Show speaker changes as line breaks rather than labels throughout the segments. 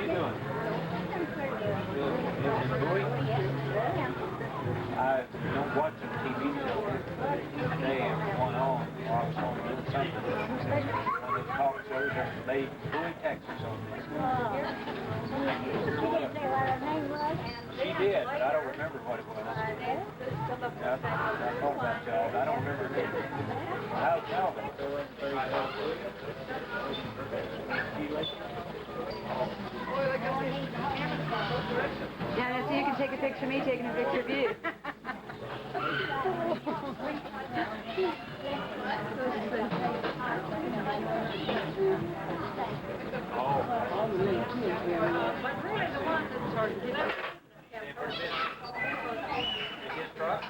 you doing? Good. Living in Bowie? I don't watch the TV shows. Today one on, or I was on doing something. One of the talk shows that made Bowie, Texas on this. She did, but I don't remember what it was. I thought about y'all, but I don't remember it. How's Calvin?
Yeah, so you can take a picture of me taking a picture of you.
But really the one that started getting up.
His truck?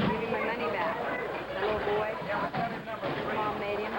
Give me my money back. The little boy, Mom made him.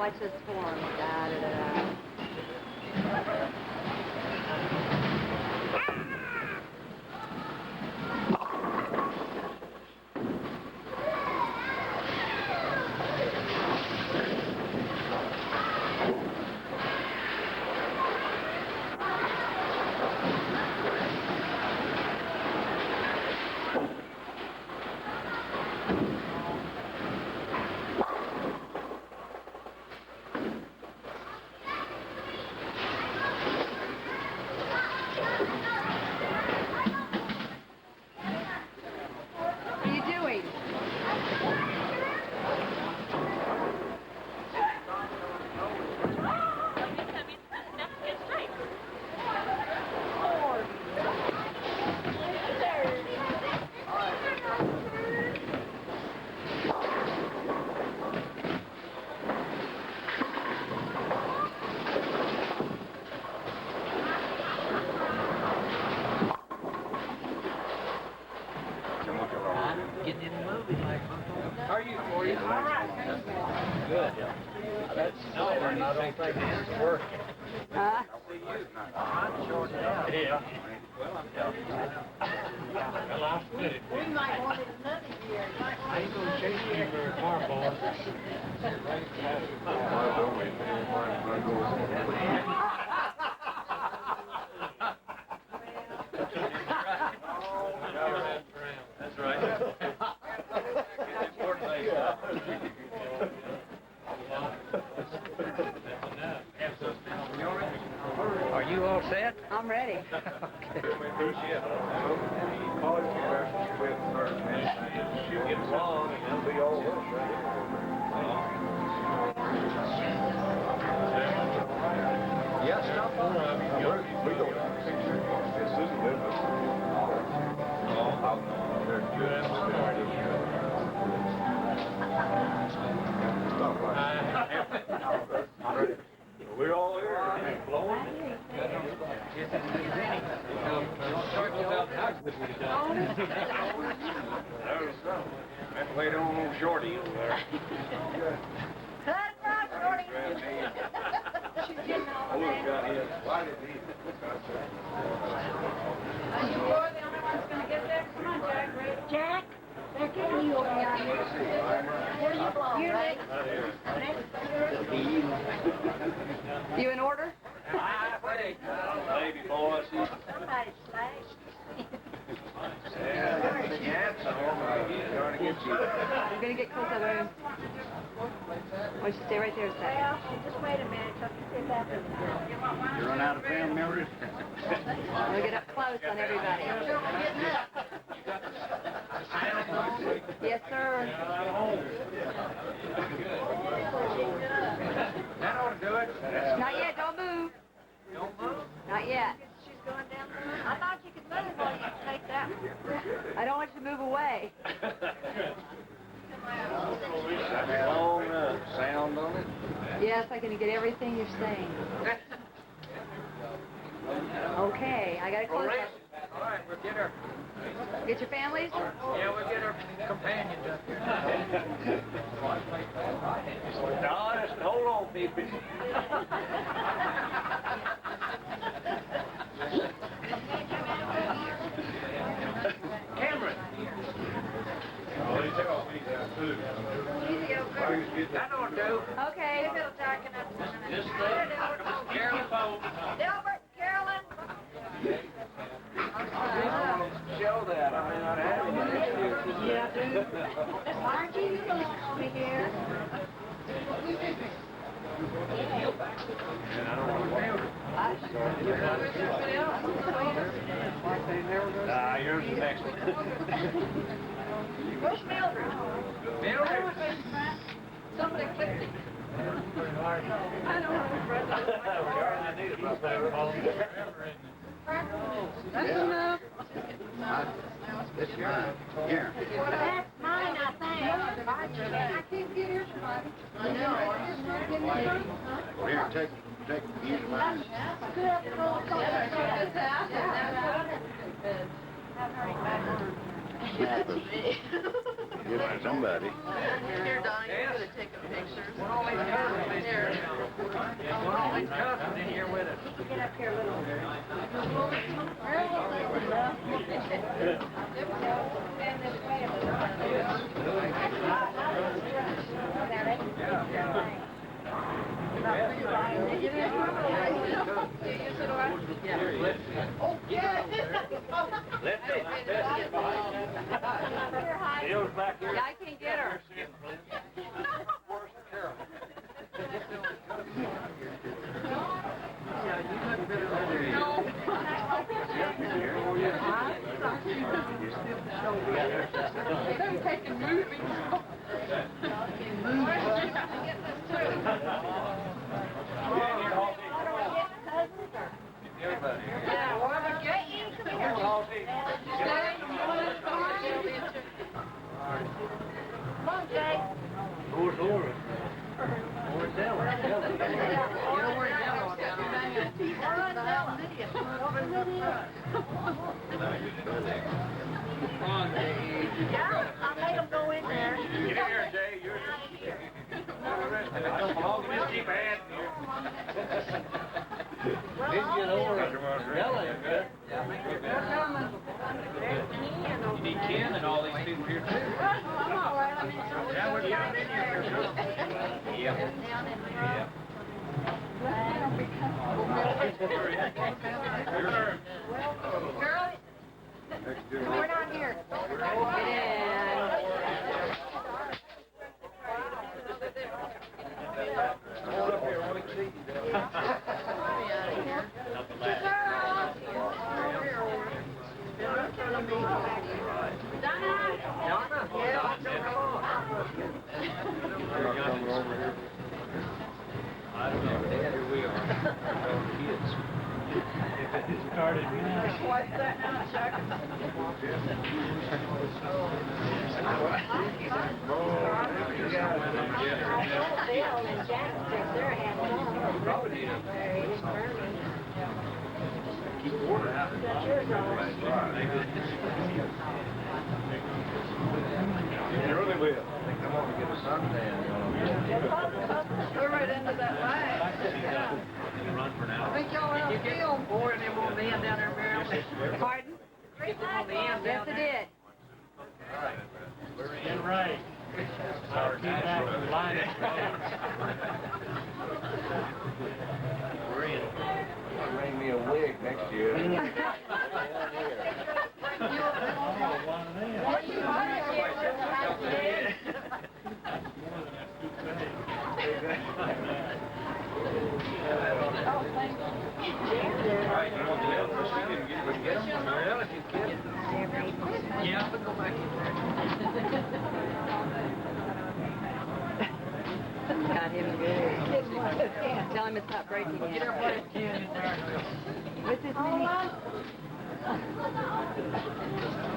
watch this form. Da, da, da, da. What are you doing?
Getting in the movie. How are you, Corey? All right. Good. That's no, I don't think it's working.
Huh?
I'm short now. Yeah. Well, I'm telling you. Well, I'll split it.
We might want it another year.
I ain't gonna chase you very far, boy. That's right. Are you all set?
I'm ready.
She'll get along and they'll be all yes, stop on. We go. We're all here. Blowing. Let's wait on old Shorty over there.
Cut right, Shorty.
Oh, got his.
Are you boy the only one that's going to get there? Come on, Jack. Jack, they're getting you over here. Where do you belong, right?
You in order?
Baby boy,
Somebody's slashed.
trying to get you.
You're gonna get close to the room. Why don't you stay right there a second?
Well, just wait a minute. So you sit back there.
You run out of family members?
We'll get up close on everybody. Yes, sir.
That ought to do it.
Not yet. Don't move.
Don't move.
Not yet.
She's going down there. I thought you could move while you take that one.
I don't want you to move away.
Long sound on it.
Yes, I can get everything you're saying. Okay, I got it close up.
All right, we'll get her.
Get your families?
Yeah, we'll get her companions up here. No, just hold on, people. Cameron. That don't do.
Okay.
If it'll darken up.
This thing, Carolyn phone.
Delbert, Carolyn.
Show that. I mean, I'd have it.
Yeah, dude. Margie, you belong over here.
And I don't want to. Nah, yours is next one.
Where's Mildred?
Mildred?
Somebody clicked it. I don't
That's enough.
This guy. Here.
That's mine, I think. I can't get here somebody. I know.
Here, take, use mine.
Give it to somebody.
Here, Donnie, you're gonna take a picture.
We're always cussing in here with us.
Get up here a little.
Bill's back here.
Yeah, I can't get her.
Worse than Carol. Everybody.
Yeah, well, but get you. Come here. Come on, Jay.
Who's Laura? Where's Ella? You know where's Ella Come on, Jay.
Yeah, I'll make them go in there.
Get in here, Jay. You're just keep adding here. Didn't get over Ella, good. You need Ken and all these people here too.
I'm all right. I'm in some.
Yeah, we're down in here. Yeah. Yeah.
Girl, we're not here.
Hold up here, I want to see you. I don't know. Here we are. Kids. It started.
What's that now, Chuck? Bill and Jack took their hand on.
Probably need a keep order. You really will. Come on and get a suntan.
We're right into that line.
Run for now.
I think y'all went on the field.
Four and them on the end down there, Maryland.
Pardon?
Get them on the end
Yes,
down
it
there.
did.
Get right. Our natural line. We're in. Bring me a wig next year. Yeah, but go back in there.
Got him good. Tell him it's not breaking yet. This is mini.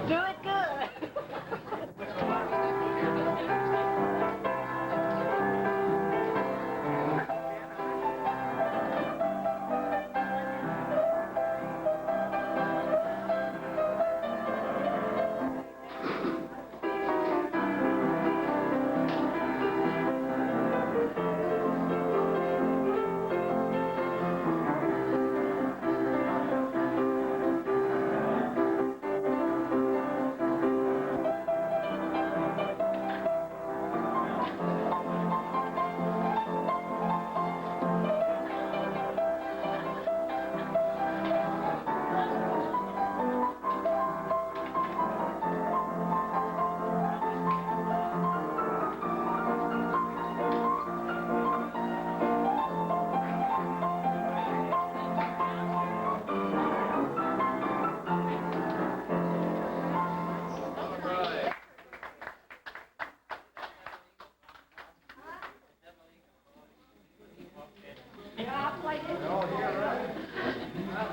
Do it good.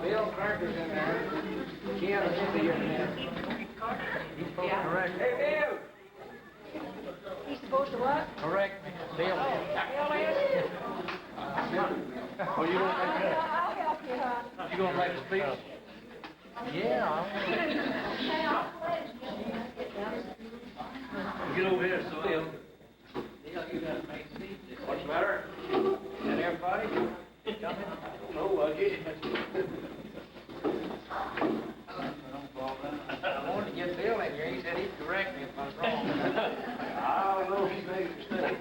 Bill Carter's in there. Ken is in there. He's supposed to correct. Hey, Bill!
He's supposed to what?
Correct me. Bill. Oh, you don't think that?
I'll help you, huh?
You gonna make a speech? Yeah. Get over here, so Dale, you got a nice seat. What's the matter? Got everybody? Coming? Oh, I get it. I wanted to get Bill in here. He said he'd correct me if I was wrong. I don't know if he made a mistake.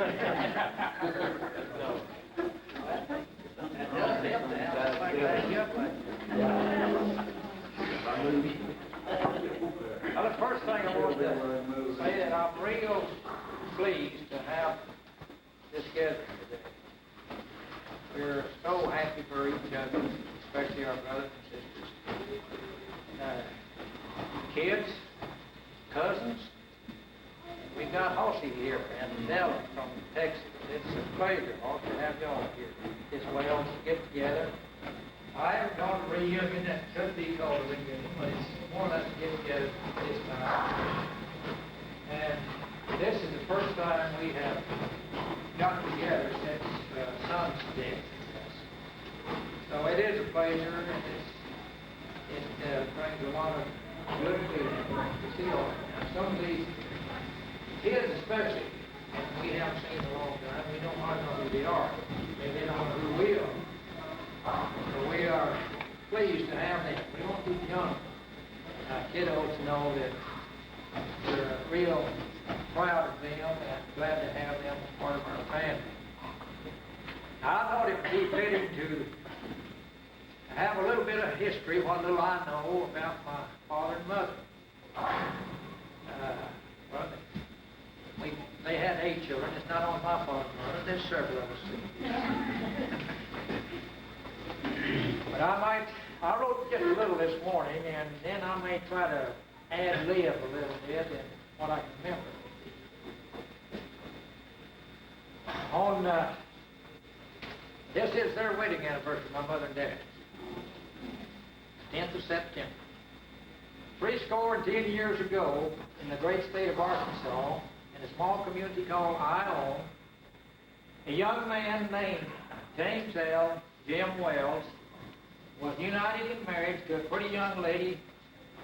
That does help to have somebody back you up like Well, the first thing I want to say that I'm real pleased to have this gathering today. We're so happy for each other, especially our brothers and sisters. Kids, cousins, we've got Hossy here and Della from Texas. It's a pleasure also to have y'all here. This way on to get together. I haven't gone to a reunion that could be called a reunion, but it's more or less a get together this time. And this is the first time we have gotten together since Son's death. So it is a pleasure, and it brings a lot of good feeling to see all. Now, some of these kids especially, and we haven't seen in a long time, we don't hardly know who they are. Maybe they don't know who we are. But we are pleased to have them. We want these young kiddos to know that we're real proud of them and glad to have them as part of our family. Now, I thought it would be fitting to have a little bit of history, what little I know about my father and mother. They had 8 children. It's not only my father and mother. There's several of us. But I wrote just a little this morning, and then I may try to ad-lib a little bit in what I can remember. This is their wedding anniversary, my mother and dad. 10th of September. 70 years ago, in the great state of Arkansas, in a small community called Ione, a young man named James L. Jim Wells was united in marriage to a pretty young lady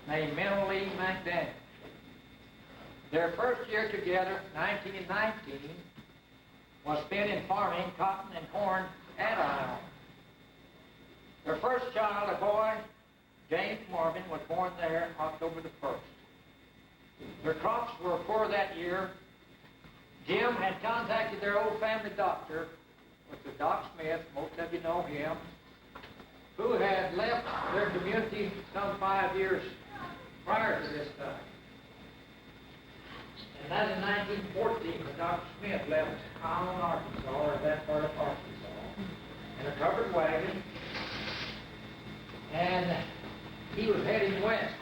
named Minna Lee McDaniel. Their first year together, 1919, was spent in farming cotton and corn at Ione. Their first child, a boy, James Marvin, was born there October the 1st. Their crops were poor that year. Jim had contacted their old family doctor, which was Doc Smith, most of you know him, who had left their community some 5 years prior to this time. And that in 1914, when Dr. Smith left Ione, Arkansas, or that part of Arkansas, in a covered wagon, and he was heading west.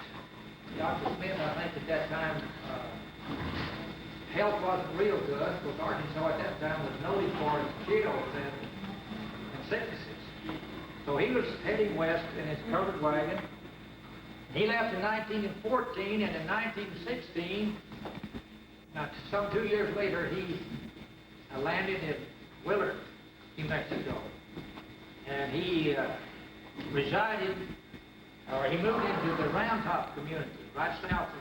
Dr. Smith, I think at that time, health wasn't real good, because Arkansas at that time was noted for its chills and sicknesses. So he was heading west in his covered wagon. He left in 1914, and in 1916, some 2 years later, he landed in Willard, New Mexico. And he resided, or he moved into the Round Top community, right south of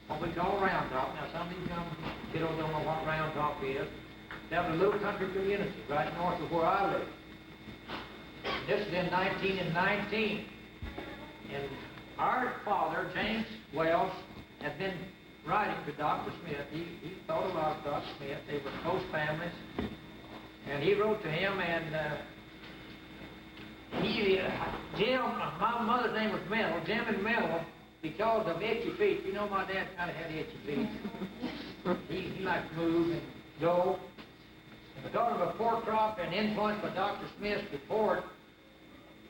what we call Round Top. Now, some of these young kiddos don't know what Round Top is. That was a little country community right north of where I live. This is in 1919. And our father, James Wells, had been writing to Dr. Smith. He thought a lot of Dr. Smith. They were close families. And he wrote to him, and Jim, my mother's name was Mennel. Jim and Mennel, because of itchy feet. You know, my dad kind of had itchy feet. He liked to move and go. And because of a poor crop and influenced by Dr. Smith's report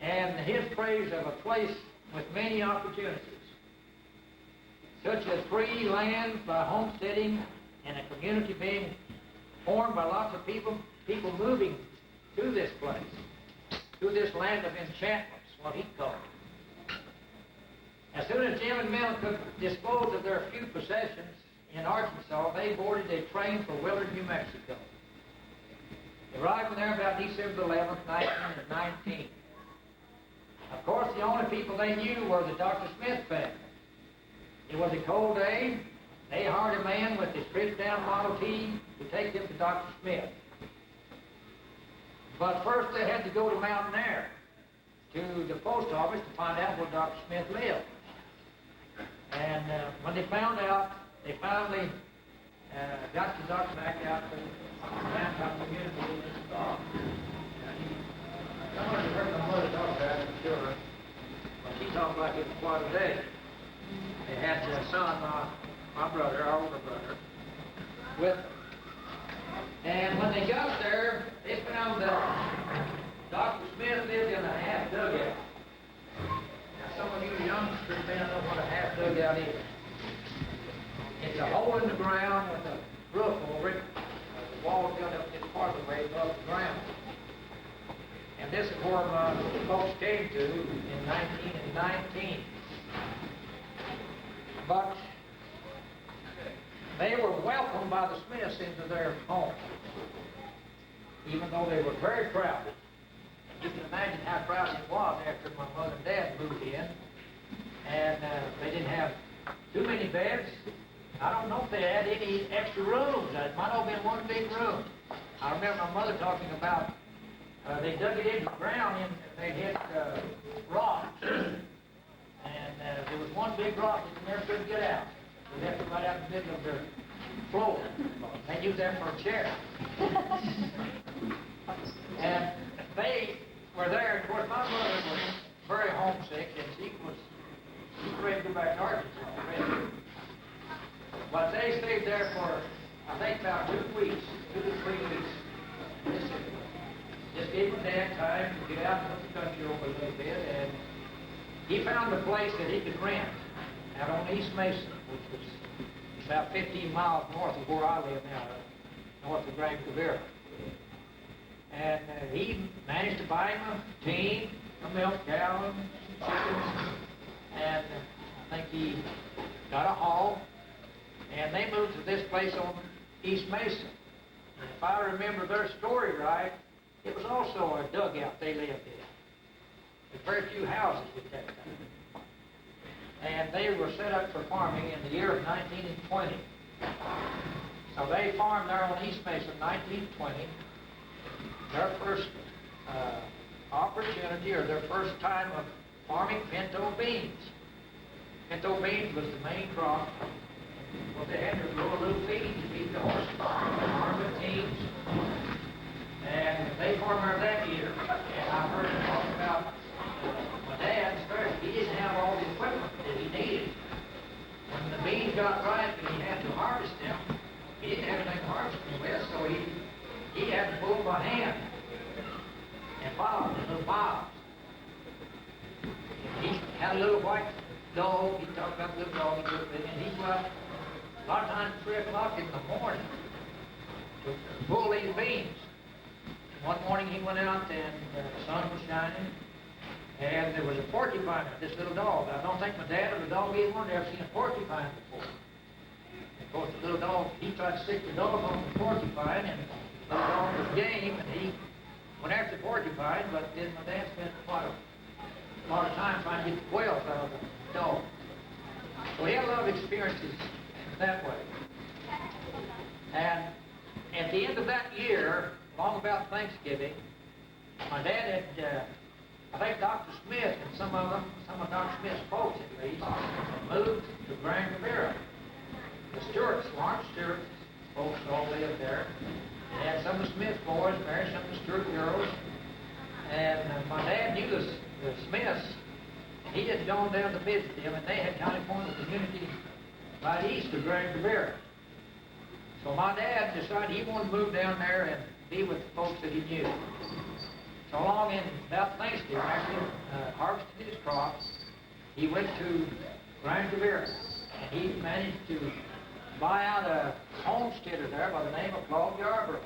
and his praise of a place with many opportunities, such as free land by homesteading and a community being formed by lots of people moving to this place, to this land of enchantments, what he called it. As soon as Jim and Mel could dispose of their few possessions in Arkansas, they boarded a train for Willard, New Mexico. They arrived there about December 11th, 1919. Of course, the only people they knew were the Dr. Smith family. It was a cold day, they hired a man with his stripped down Model T to take them to Dr. Smith. But first they had to go to Mountain Air, to the post office to find out where Dr. Smith lived. And when they found out, they finally got the doctor back out to downtown community in this car. Someone had heard my mother talk about it, I'm sure. But she talked like it was quite a day. They had their son, my brother, our older brother, with them. And when they got there, they found that Dr. Smith lived in a half dugout. Now, some of you youngsters may not know what a half dugout is. It's a hole in the ground with a roof over it. The wall built up just part of the way above the ground. And this is where my folks came to in 1919. But they were welcomed by the Smiths into their home, even though they were very crowded. And you can imagine how crowded it was after my mother and dad moved in. And they didn't have too many beds. I don't know if they had any extra rooms. It might have been one big room. I remember my mother talking about they dug it into the ground and they hit rocks. And there was one big rock that they never could get out. They left it right out in the middle of their floor. They used that for a chair. And they were there. Of course, my mother was very homesick, and she was ready to go back to Arkansas. But they stayed there for, I think, about 2 weeks, 2 to 3 weeks. Just gave my dad time to get out of the country over a little bit, and he found a place that he could rent out on East Mason, which was about 15 miles north of where I live now, north of Grand Cavera. And he managed to buy him a team, a milk cow, some chickens, and I think he got a hog, and they moved to this place on East Mason. And if I remember their story right, it was also a dugout they lived in. There's very few houses at that time. And they were set up for farming in the year of 1920. So they farmed there on East Mason in 1920. Their first opportunity, or their first time of farming pinto beans. Pinto beans was the main crop. Well, they had to grow a little feed to feed the horses, farm the teams. And they farmed there that year. And I heard them talk about my dad, especially, he didn't have all the equipment that he needed. When the beans got ripe and he had to harvest them, he didn't have anything to harvest them with, so he had to pull them by hand and pile them in little piles. He had a little white dog, he talked about the little dog he took with him, and he'd go out a lot of times 3 o'clock in the morning to pull these beans. One morning he went out and the sun was shining, and there was a porcupine there, this little dog. I don't think my dad or the dog either one had ever seen a porcupine before. Of course, the little dog, he tried to stick the dog on the porcupine, and the little dog was game, and he went after the porcupine, but then my dad spent quite a lot of time trying to get the quails out of the dog. So he had a lot of experiences that way. And at the end of that year, along about Thanksgiving, my dad had, I think Dr. Smith and some of Dr. Smith's folks at least, moved to Grand Cavera. The Stewarts, Lawrence Stewart's folks all lived there. They had some of the Smith boys married some of the Stewart girls. And my dad knew the Smiths, and he had gone down to visit them, and they had kind of formed a community right east of Grand Cavera. So my dad decided he wanted to move down there and be with the folks that he knew. So along in about Thanksgiving, after he harvested his crops, he went to Grand Cavera, and he managed to buy out a homesteader there by the name of Claude Yarborough.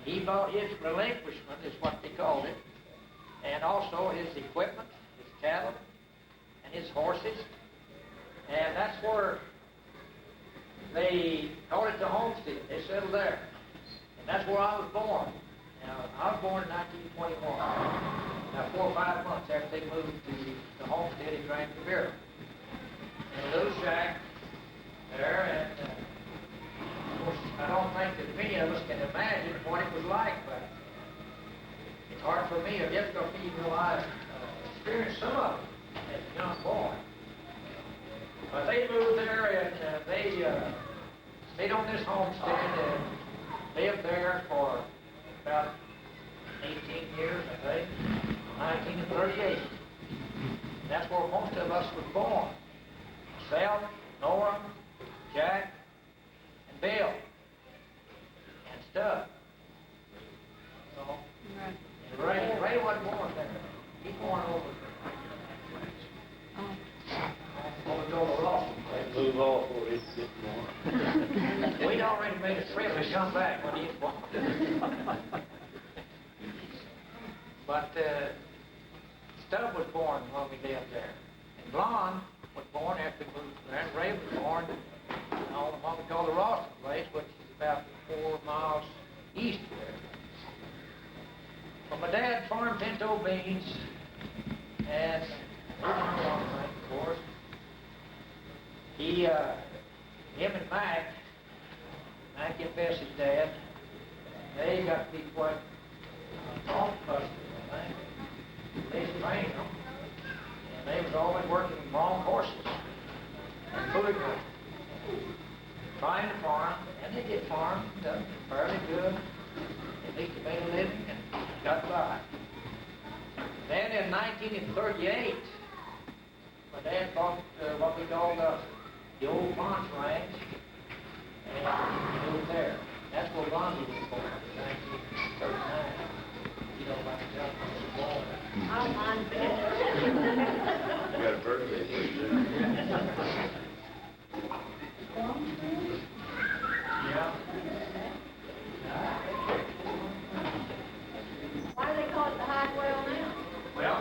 He bought his relinquishment, is what they called it, and also his equipment, his cattle, and his horses. And that's where they called it the homestead. They settled there. And that's where I was born. Now, I was born in 1921. Now, 4 or 5 months after they moved to the homestead in Grand Cavera. In a little shack hard for me, or difficult for me, even though I experienced some of it as a young boy. But they moved there, and they stayed on this homestead and lived there for about 18 years, I think, 1938. That's where most of us was born. Myself, Nora, Jack, and Bill, and Stubb. So, and Ray wasn't born there. He born over the Ross place.
Move off or it's get more.
We'd already made a trip to come back when he was born. But Stubb was born when we lived there. And Blonde was born after we moved there. And Ray was born on what we call the Rawson place, which is about 4 miles east of there. But my dad farmed pinto beans, and of course, him and Mac and Bessie's dad, they got to be quite talk busters, I think. They trained them, and they was always working wrong horses and pulling them, trying to farm, and they did farm, done fairly good. At least they made a living and got by. Then in 1938, my dad bought what we called the old Ponce Ranch, and he moved there. That's where Blondie was born in 1939. You know about the job he was born.
I'm on
You got a birthday
Yeah.
Why do they call it the high well now?
Well,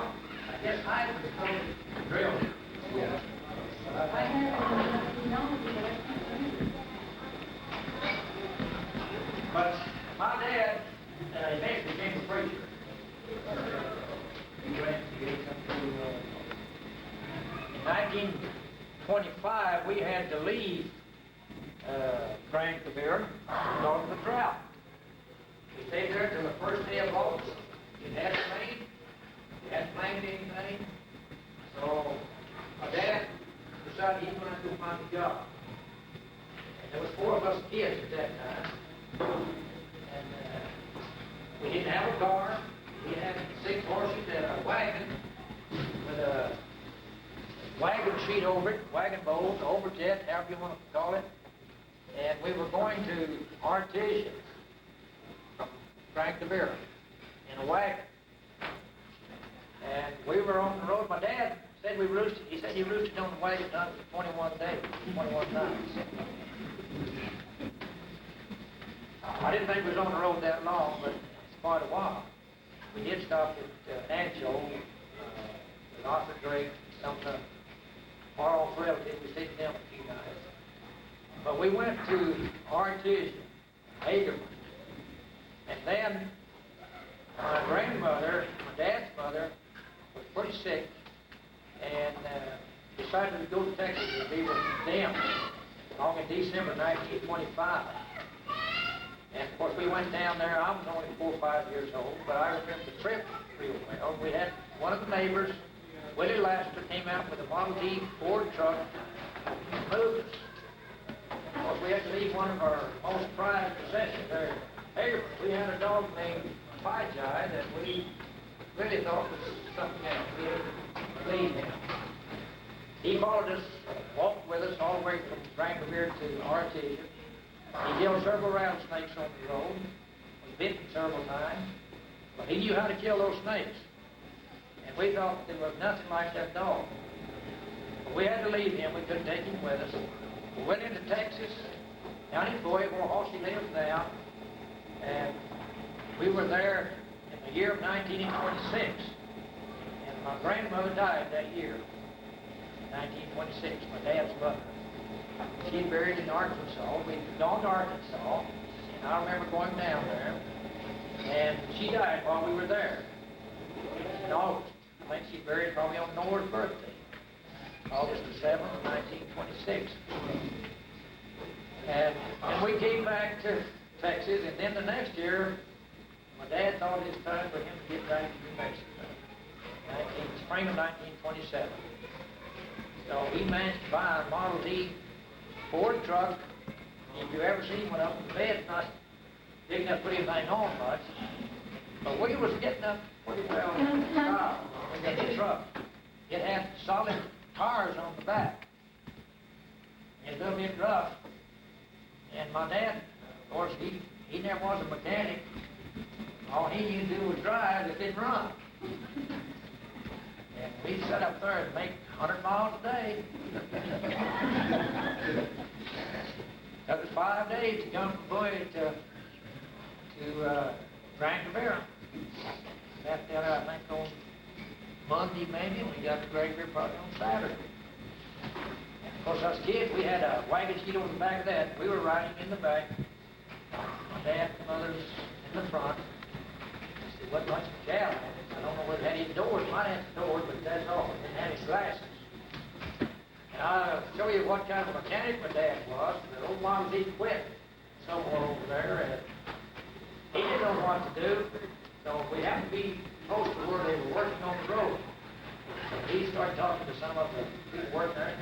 I guess I was drilled. Yeah. But my dad eventually became a preacher. He went to get some in 1925, we had to leave Grand Cabira because of the drought. We stayed there till the first day of August. It hadn't rained. It hadn't rained anything. So my dad decided he wanted to go find a job. And there was 4 of us kids at that time. And we didn't have a car. We had 6 horses and a wagon with a wagon sheet over it, wagon bows, overjet, however you want to call it. And we were going to Artesia from Grand Cabira in a wagon. And we were on the road. My dad said we roosted. He said he roosted on the wagon for 21 days, 21 nights. I didn't think we was on the road that long, but it's quite a while. We did stop at Nancho, with Arthur Drake, some of the far-off relatives. We stayed with them a few nights. But we went to Artesia, Hagerman, and then my grandmother, my dad's mother, was pretty sick, and decided to go to Texas to be with them along in December 1925. And of course we went down there. I was only 4 or 5 years old, but I remember the trip real well. We had one of the neighbors, Willie Laster, came out with a Model T Ford truck and moved us. Of course, we had to leave one of our most prized possessions there. Hey, we had a dog named Pai Jai that we really thought was something else. We had to leave him. He followed us, walked with us all the way from Grand Cabira to Artesia. He killed several rattlesnakes on the road, was bitten several times, but he knew how to kill those snakes. And we thought there was nothing like that dog. But we had to leave him. We couldn't take him with us. We went into Texas, down in Bowie, where Horsey lives now, and we were there in the year of 1926. And my grandmother died that year, 1926, my dad's mother. She buried in Arkansas. We'd gone to Arkansas, and I remember going down there, and she died while we were there in August. I think she buried probably on Nora's birthday, August the 7th, 1926. And we came back to Texas, and then the next year, my dad thought it was time for him to get back to New Mexico. Spring of 1927. So he managed to buy a Model T Ford truck. If you ever seen one up in the bed, not big enough to put anything on much. But we was getting up pretty well in style when we got the truck. It had solid tires on the back. It was a little bit rough. And my dad, of course, he never was a mechanic. All he knew to do was drive, it didn't run. And we sat up there and make 100 miles a day. Took us 5 days to come from Bowie to Grand Rivera. Left that, I think, on Monday maybe, and we got to Grand Rivera probably on Saturday. And of course, us kids, we had a wagon seat on the back of that. We were riding in the back. My dad and others in the front. It wasn't much of a cab. I don't know whether it had any doors. Might have doors, but that's all. It didn't have any glasses. And I'll show you what kind of mechanic my dad was. The old Model T quit somewhere over there. And he didn't know what to do. So we happened to be close to where they were working on the road. So he started talking to some of the people working there.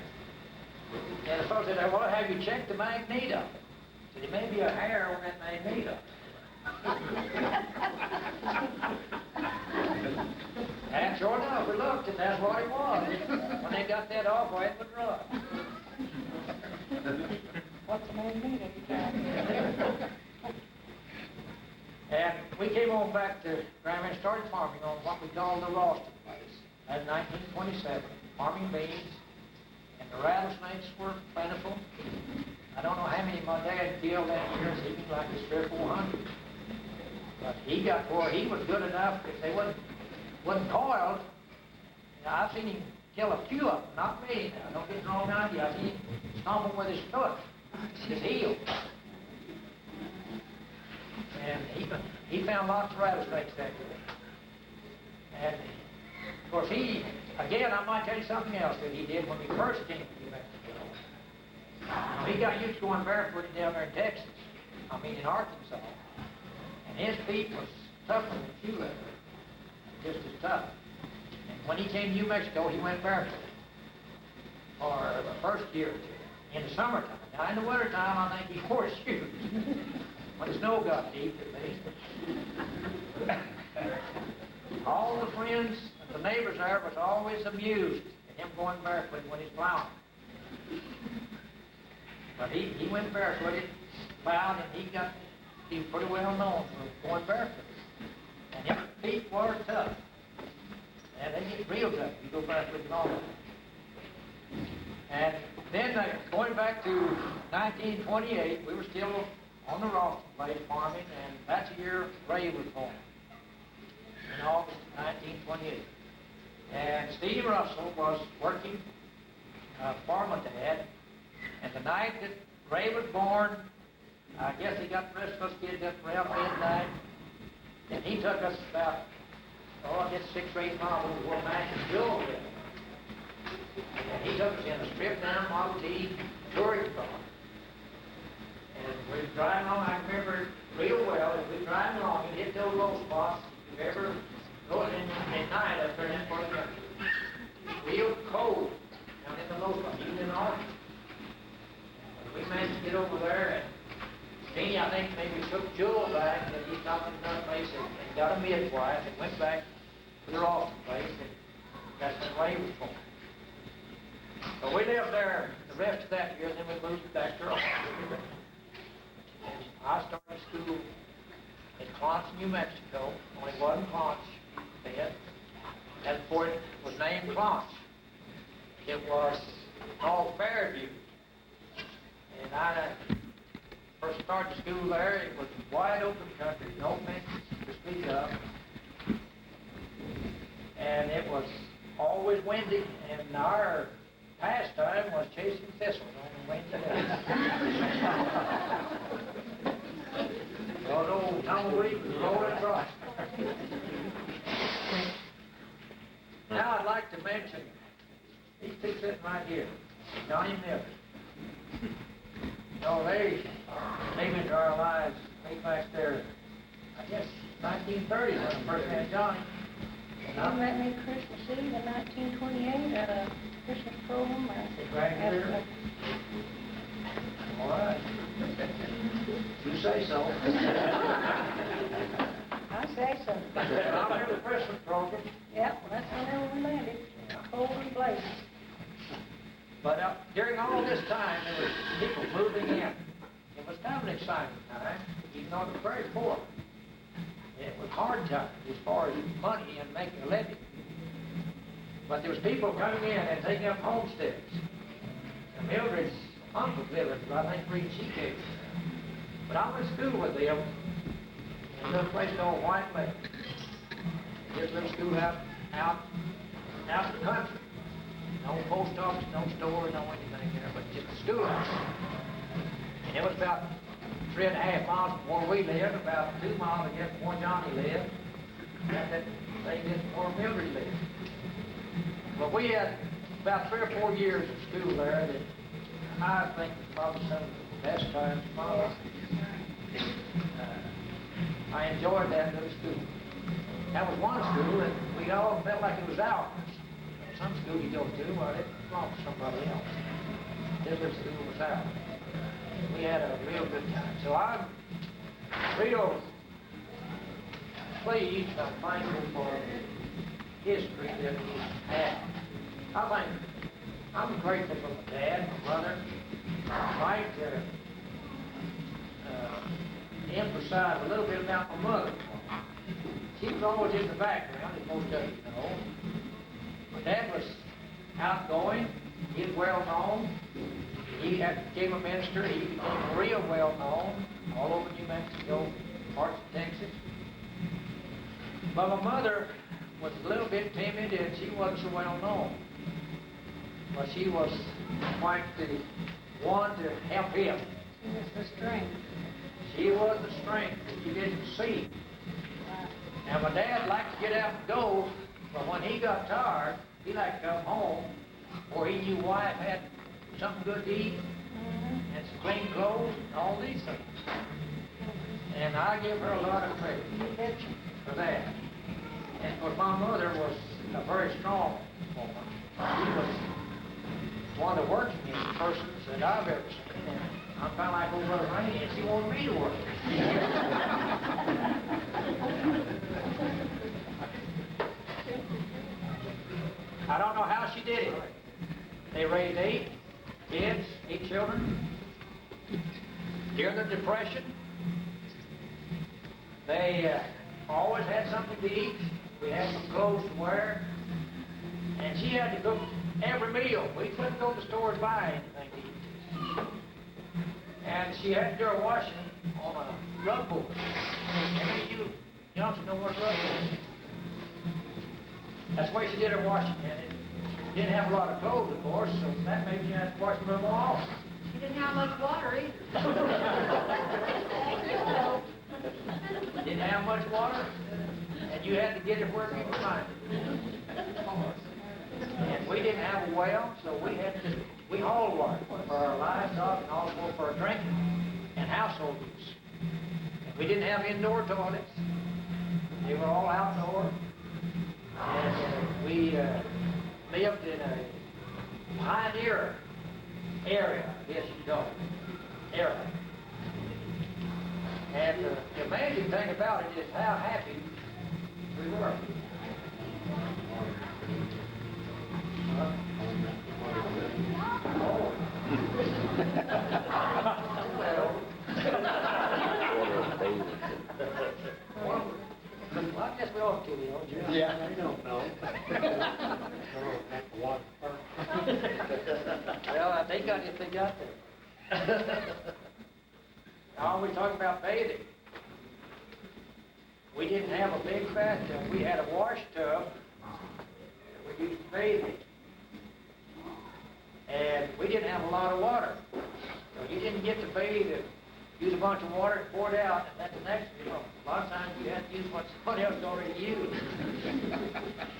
And the fellow said, well, have you checked the magneto? He said, there may be a hair on that magneto. And sure enough, we looked, and that's what it was. When they got that off, well, it would run. What's the magneto? And we came on back to Graham and started farming on what we call the Ralston place. That was 1927, farming beans, and the rattlesnakes were plentiful. I don't know how many my dad killed that year, it seemed like it's 300 or 400. But he got where he was good enough, if they wasn't coiled. Now, I've seen him kill a few of them, not me now, don't get the wrong idea. I've seen him stomp them with his foot, his heel. And he found lots of rattlesnakes that year. And, of course, again, I might tell you something else that he did when he first came to New Mexico. Now, he got used to going barefooted down there in Texas, in Arkansas. And his feet was tougher than shoe leather, just as tough. And when he came to New Mexico, he went barefoot for the first year or two, in the summertime. Now, in the wintertime, I think he wore shoes. When the snow got deep, at least. All the friends and the neighbors there was always amused at him going barefoot when he's plowing. But he went barefooted, plowed, and he was pretty well known for going barefoot. And his feet were tough. And they get real tough if you go barefoot and all that. And then going back to 1928, we were still on the Ralston place farming, and that's the year Ray was born, in August of 1928. And Steve Russell was working for my dad, and the night that Ray was born, I guess he got the rest of us kids up around midnight, and he took us about, I guess 6 or 8 miles over where Max and Joe lived. And he took us in a stripped-down Model T touring car. And we were driving along, I remember it real well, as we were driving along, and hit those low spots. If you ever go in at night up there in that part of the country, real cold down in the low spots, even in Arkansas. We managed to get over there, and Jeannie, I think, maybe took Joel back, and he stopped at another place and got a midwife, and went back to the Ralston place, and that's when Ray was born. So we lived there the rest of that year, and then we moved back to Ralston. I started school in Clonch, New Mexico. Only one Clonch then. And before it was named Clonch, it was called Fairview. And I first started school there. It was wide open country, no fences to speak of. And it was always windy, and our pastime was chasing thistles on the windy days. Well, the old tumbleweed was rolling across. Now I'd like to mention these two sitting right here, Johnny Miller. No, they came into our lives way back there, I guess 1930 when I first had Johnny.
You met me Christmas Eve in 1928 at a Christmas program.
Right here. All right. You say so.
I say so.
I remember the Christmas program.
Yep, well, that's whenever we landed. Cold and blazing.
But during all this time, there was people moving in. It was kind of an exciting time, even though it was very poor. It was hard times as far as money and making a living. But there was people coming in and taking up homesteads. And Mildred's uncle lived, I think, Reed Seacake. But I went to school with them in a little place called White Lake. This little school out in the country. No post office, no store, no anything there, but just a schoolhouse. And it was about 3.5 miles from where we lived, about 2 miles, I guess, from where Johnny lived. And that they did where Mildred lived. But we had about 3 or 4 years of school there that I think was probably some of the best times of my life. I enjoyed that little school. That was one school, and we all felt like it was ours. Some school you go to, well, it belongs to somebody else. This little school was ours. We had a real good time. So I'm real pleased, I'm thankful for the history that we have. I'm grateful for my dad, my mother. I'd like to emphasize a little bit about my mother. She was always in the background, as most of you know. My dad was outgoing. He was well known. He became a minister. He became real well known all over New Mexico, parts of Texas. But my mother was a little bit timid and she wasn't so well known. But she was quite the one to help him.
She was the strength.
She was the strength that you didn't see. Now my dad liked to get out and go, but when he got tired, he liked to come home, or he knew wife had something good to eat, and some clean clothes, and all these things. And I give her a lot of credit for that. And of course, my mother was a very strong woman. She was one of the workingest persons that I've ever seen. And I'm kind of like old Brother Rainey, and she wanted me to work. I don't know how she did it. They raised 8 kids, 8 children. During the Depression, they always had something to eat. We had some clothes to wear. And she had to cook every meal. We couldn't go to the store and buy anything to eat. And she had to do her washing on a rug board. Any of you Johnson know what a rug board is? That's the way she did her washing. And it didn't have a lot of clothes, of course, so that made you have to wash a little more often.
She didn't have much water either.
Didn't have much water, and you had to get it wherever you could find it. And we didn't have a well, so we hauled water for our livestock and also for our drinking and household use. And we didn't have indoor toilets. They were all outdoor. And we lived in a pioneer area, I guess you know, era. And the amazing thing about it is how happy we were. Well, I guess we ought to, don't you?
Yeah, I don't know.
Well, they got it, they got there. Now, we talk about bathing. We didn't have a big bathtub. We had a wash tub that we used to bathe in. And we didn't have a lot of water. So you didn't get to bathe and use a bunch of water and pour it out, and that's the next, a lot of times you had to use what somebody else already used.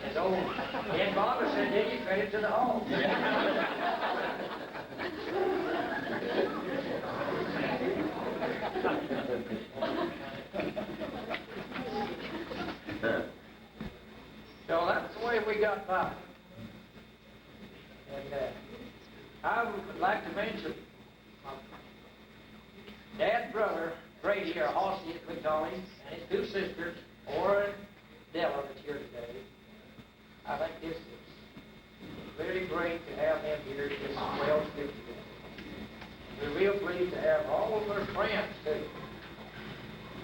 As old Dan Bonner said, then you trade it to the home. So that's the way we got by. And I would like to mention my dad's brother, Grady, or Hossy, as we call him, and his two sisters, Ora and Della, that's here today. I think this is very great to have them here, this well fit together. We're real pleased to have all of their friends, too.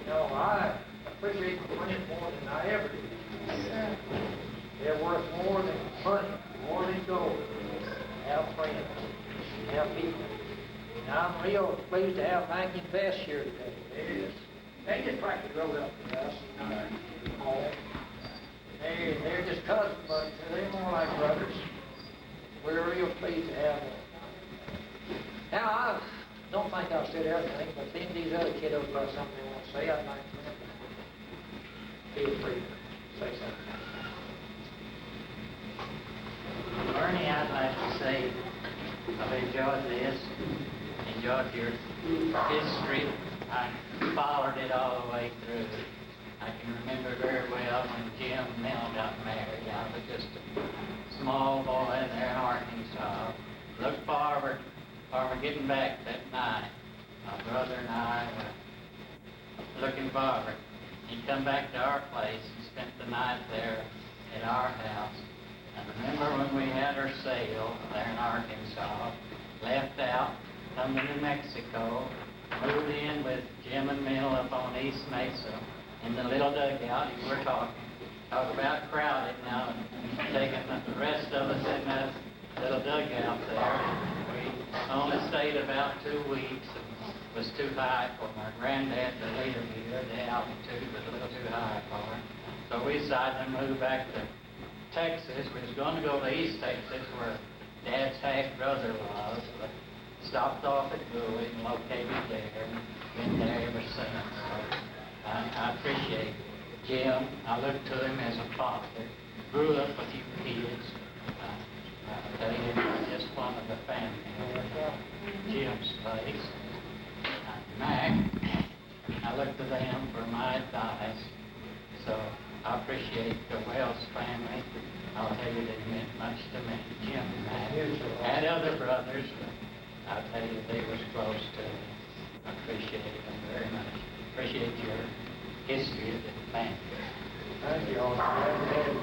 You know, I appreciate the friends more than I ever did. They're worth more than money, more than gold. Have friends, have people. And I'm real pleased to have Mike and Bess here today. They just practically rode up to us. They're just cousins, but they're more like brothers. We're real pleased to have them. Now, I don't think I've said everything, but if any of these other kiddos got something they want to say, I'd like to feel free to say something.
Bernie, I'd like to say I've enjoyed this, enjoyed your history. I followed it all the way through. I can remember very well when Jim and Mel got married. I was just a small boy there in Arkansas. Looked forward for getting back that night. My brother and I were looking forward. He come back to our place and spent the night there at our house. I remember when we had our sale there in Arkansas, left out, come to New Mexico, moved in with Jim and Mel up on East Mesa in the little dugout you were talking. Talk about crowded now, taking the rest of us in that little dugout there. We only stayed about 2 weeks and was too high for my granddad to live here. The altitude was a little too high for him. So we decided to move back to Texas. We was going to go to East Texas where Dad's half-brother was, but stopped off at Bowie and located there and been there ever since. So I appreciate Jim. I look to him as a father. Grew up with you kids. I tell you, just one of the family over Jim's place. Mac, I look to them for my advice. So I appreciate the Wells family. I'll tell you they meant much to me. Jim and Mac had other brothers, but I'll tell you they was close to me. I appreciate them very much. Appreciate your history of the family.
Thank you, Hossy.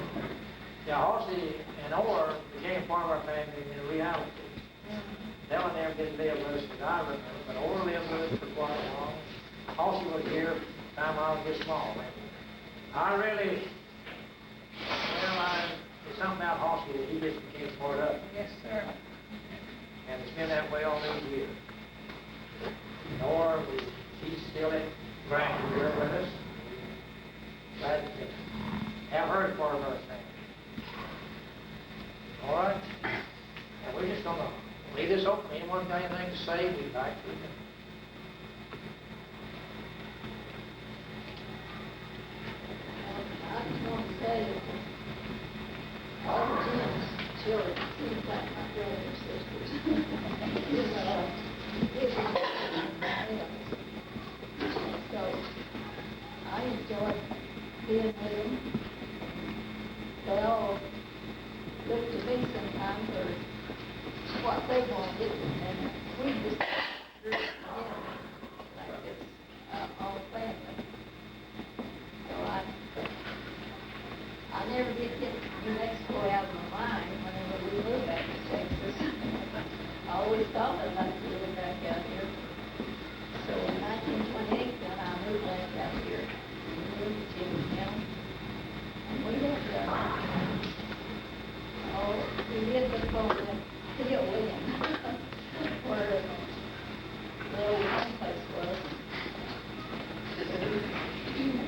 Yeah, Hossy and Orr became part of our family in reality. Della never did live with us as I remember, but Orr lived with us for quite a while. Hossy was here the time I was just small, man. I really, there's something about Hossy that he just became part of.
Yes, sir.
And it's been that way all these years. Orr, he's still in Grandview here with us. Glad to have her as part of our family. All right? And we're just going to leave this open. Anyone got anything to say, we'd like to.
I just want to say that all the Jim's children seem like my brothers and sisters. So I enjoy being with them. They all look to me sometimes for what they wanted, and we just grew together like this, all family. So I never did get New Mexico out of my mind whenever we moved back to Texas. I always thought I'd like to live back out here. So in 1928, then I moved back out here. We moved to Jimtown. And we lived we lived before the hill in, where the old home place was.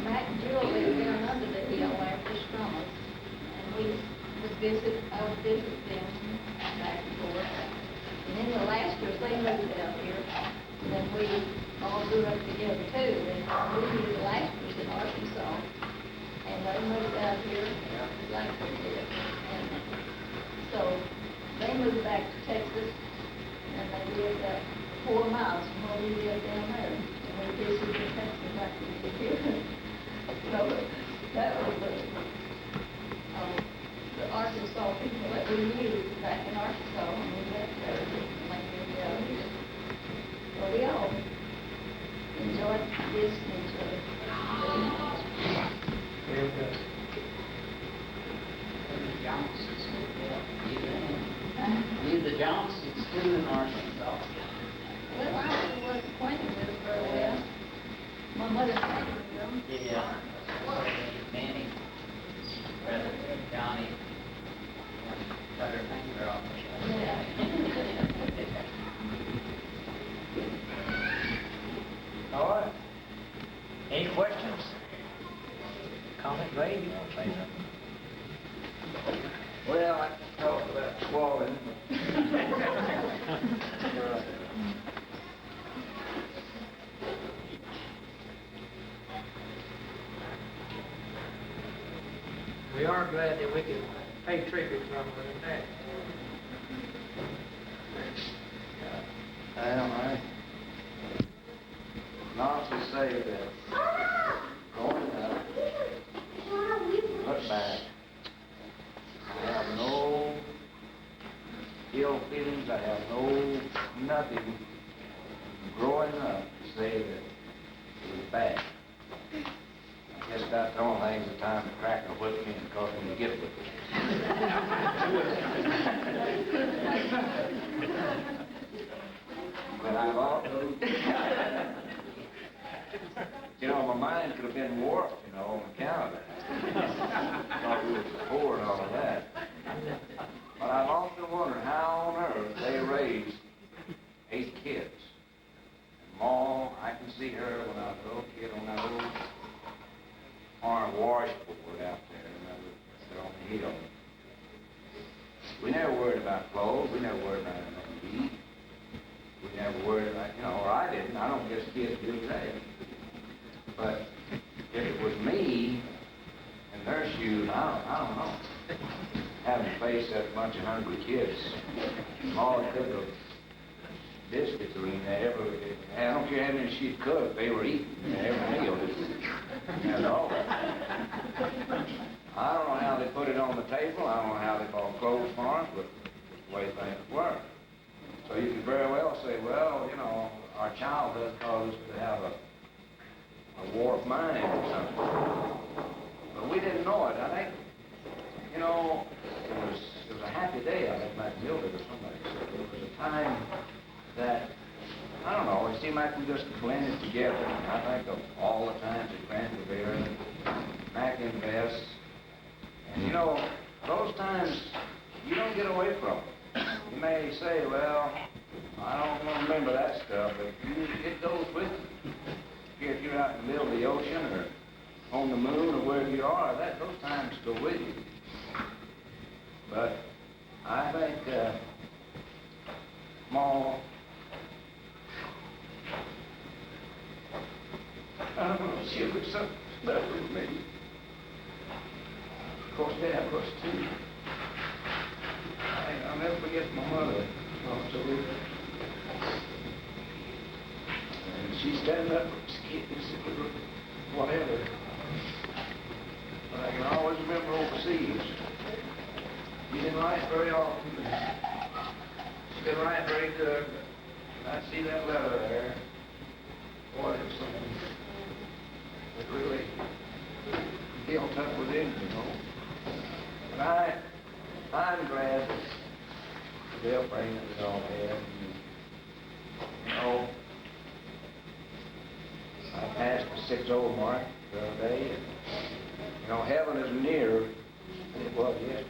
Mac and Jill lived down under the hill after Strummer's, and I would visit them back and forth. And then the last years they moved out here, and then we all grew up together too. And we were the last years in Arkansas, and they moved out here like we did. And so they moved back to Texas, and they lived 4 miles from where we lived down there. And we visited Texas like we did here. So that was also saw people that we knew back in Arkansas when we left there, like we here. Well, we all enjoyed visiting each other.
Real good.
The Johnsons, knew the Johnsons too in Arkansas.
Well, I was acquainted with them very well. My mother acquainted with them.
Yeah. Manny, brother Johnny, cut her finger off.
Yeah.
All right. Any questions? Comment, Ray, you want to say something? Well, I can talk about swallowing. We are glad that we can pay tribute from her today.
I honestly say that growing up, look back, I have no ill feelings, I have no nothing growing up to say that it was bad. I guess about the only thing's the time the cracker whipped me and caused me to get whipped. But I've also, you know, my mind could have been warped, you know, on account of that. Thought we were poor and all of that. But I've often wondered how on earth they raised 8 kids. And Ma, I can see her when I was a little kid on that little farm washboard out there, remember, on the hill. We never worried about clothes, we never worried about anything to eat. We never worried about, you know, or I didn't. I don't guess kids do today. But if it was me in their shoes, I don't know. Having faced that bunch of hungry kids, all it took of biscuits or anything, I don't care how many she'd cook, they were eating every meal. And all that. I don't know how they put it on the table. I don't know how they bought clothes for us, but it's the way things were. So you can very well say, well, you know, our childhood caused us to have a warped mind or something. But we didn't know it. I think, you know, it was a happy day. I think Matt Mildred or somebody said it was a time that, I don't know, it seemed like we just blended together. And I think of all the times at Grand Rivera, Mac and Bess. And you know, those times you don't get away from. You may say, well, I don't remember that stuff, but it goes with you. If you're out in the middle of the ocean or on the moon or wherever you are, those times go with you. But I think Ma, I don't know, she was something special to me. Of course, Dad was too. I'll never forget my mother. And she's standing up, whatever. But I can always remember overseas. She didn't write very often. She didn't write very good. I see that letter there. Boy, it was something that really built up within, you know. But I'm glad that the upbringing that we all had. You know, I passed the 6-0 mark the other day, and, you know, heaven is nearer than it was yesterday.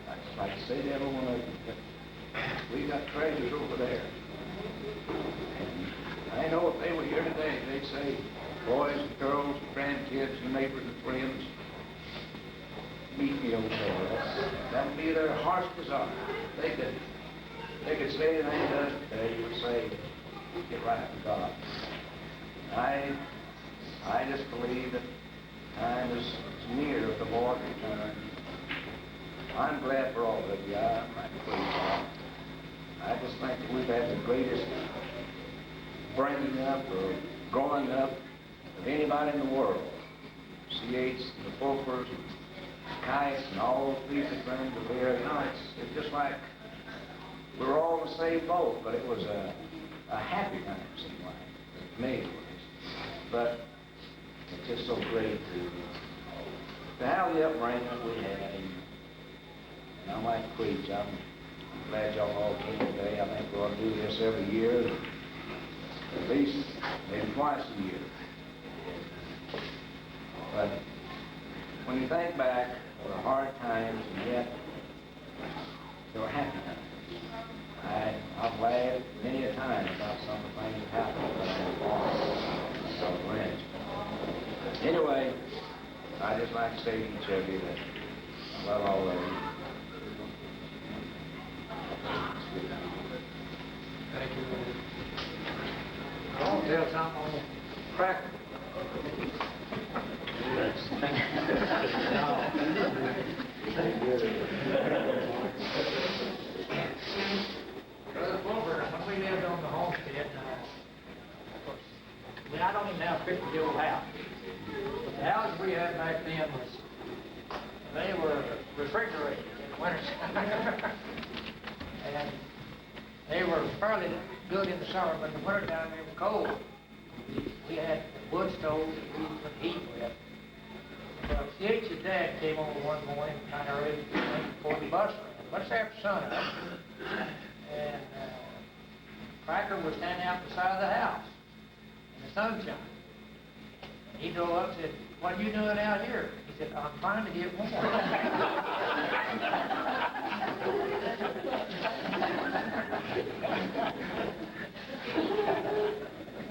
I just like to say to everyone that we got treasures over there. And I know if they were here today, they'd say, boys and girls and grandkids and neighbors and friends, meet me over there. That would be their heart's desire. They could say anything to us today, you would say, get right with God. I just believe that time is near of the Lord return. I'm glad for all of you. I'm glad. I just think that we've had the greatest bringing up or growing up of anybody in the world. C.H. and the Fulkers, kites and all those people running to there. You know, it's just like we're all in the same boat, but it was a happy time, it seemed like. To me it was. But it's just so great to have the upbringing that we had. And I like to preach. I'm glad y'all all came today. I think we ought to do this every year, at least maybe twice a year. But when you think back, there were hard times, and yet there were happy times. I'm glad many a time about some of the things that happened when I was born. So friends. Anyway, I'd just like to say to each of you that I love all of you.
Thank you. I want to tell something on the cracker. Brother Wilbur, when we lived on the homestead, of course, I don't even have a picture of the old house. But the houses we had back then they were refrigerated in the wintertime. And they were fairly good in the summer, but in the wintertime they were cold. We had wood stoves that we put heat with. Well, C.H.'s dad came over one morning, kind of ready before the bus ran. Bus after sunup. And Cracker was standing out the side of the house in the sunshine. And he drove up and said, "What are you doing out here?" He said, "I'm trying to get warm."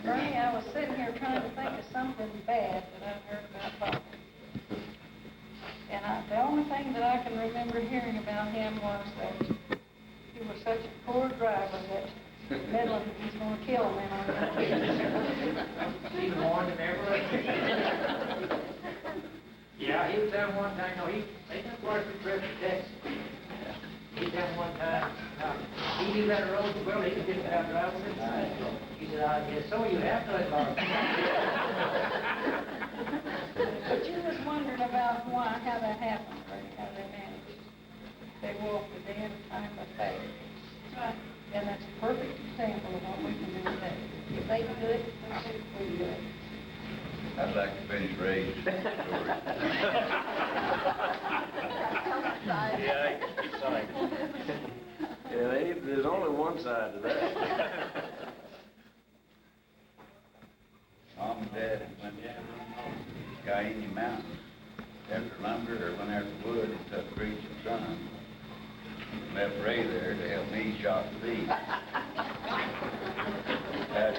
Bernie, I was sitting here trying to think of something bad that I've heard about Bob. And the only thing that I can remember hearing about him was that he was such a poor driver that Midland, he's going to kill him on that.
He warned him everywhere. Yeah, he was there one time. No, they did quite a few trips to Texas. He did one time. He knew that road well. He could get out driving inside. He said, "I guess so. You have to let Lord."
But you was wondering about how that happened, Bernie, how they managed. They walked the day at a time by faith. Right. And that's a perfect example of what we can do today. If they can do it, we can do it.
I'd like to finish Ray's story. Yeah, keep excited.
Yeah, there's only one side to that.
Mom and Dad went down Guyanee Mountains after lumber or went after wood and took Creech and Son. Left Ray there to help me shot the beef. Had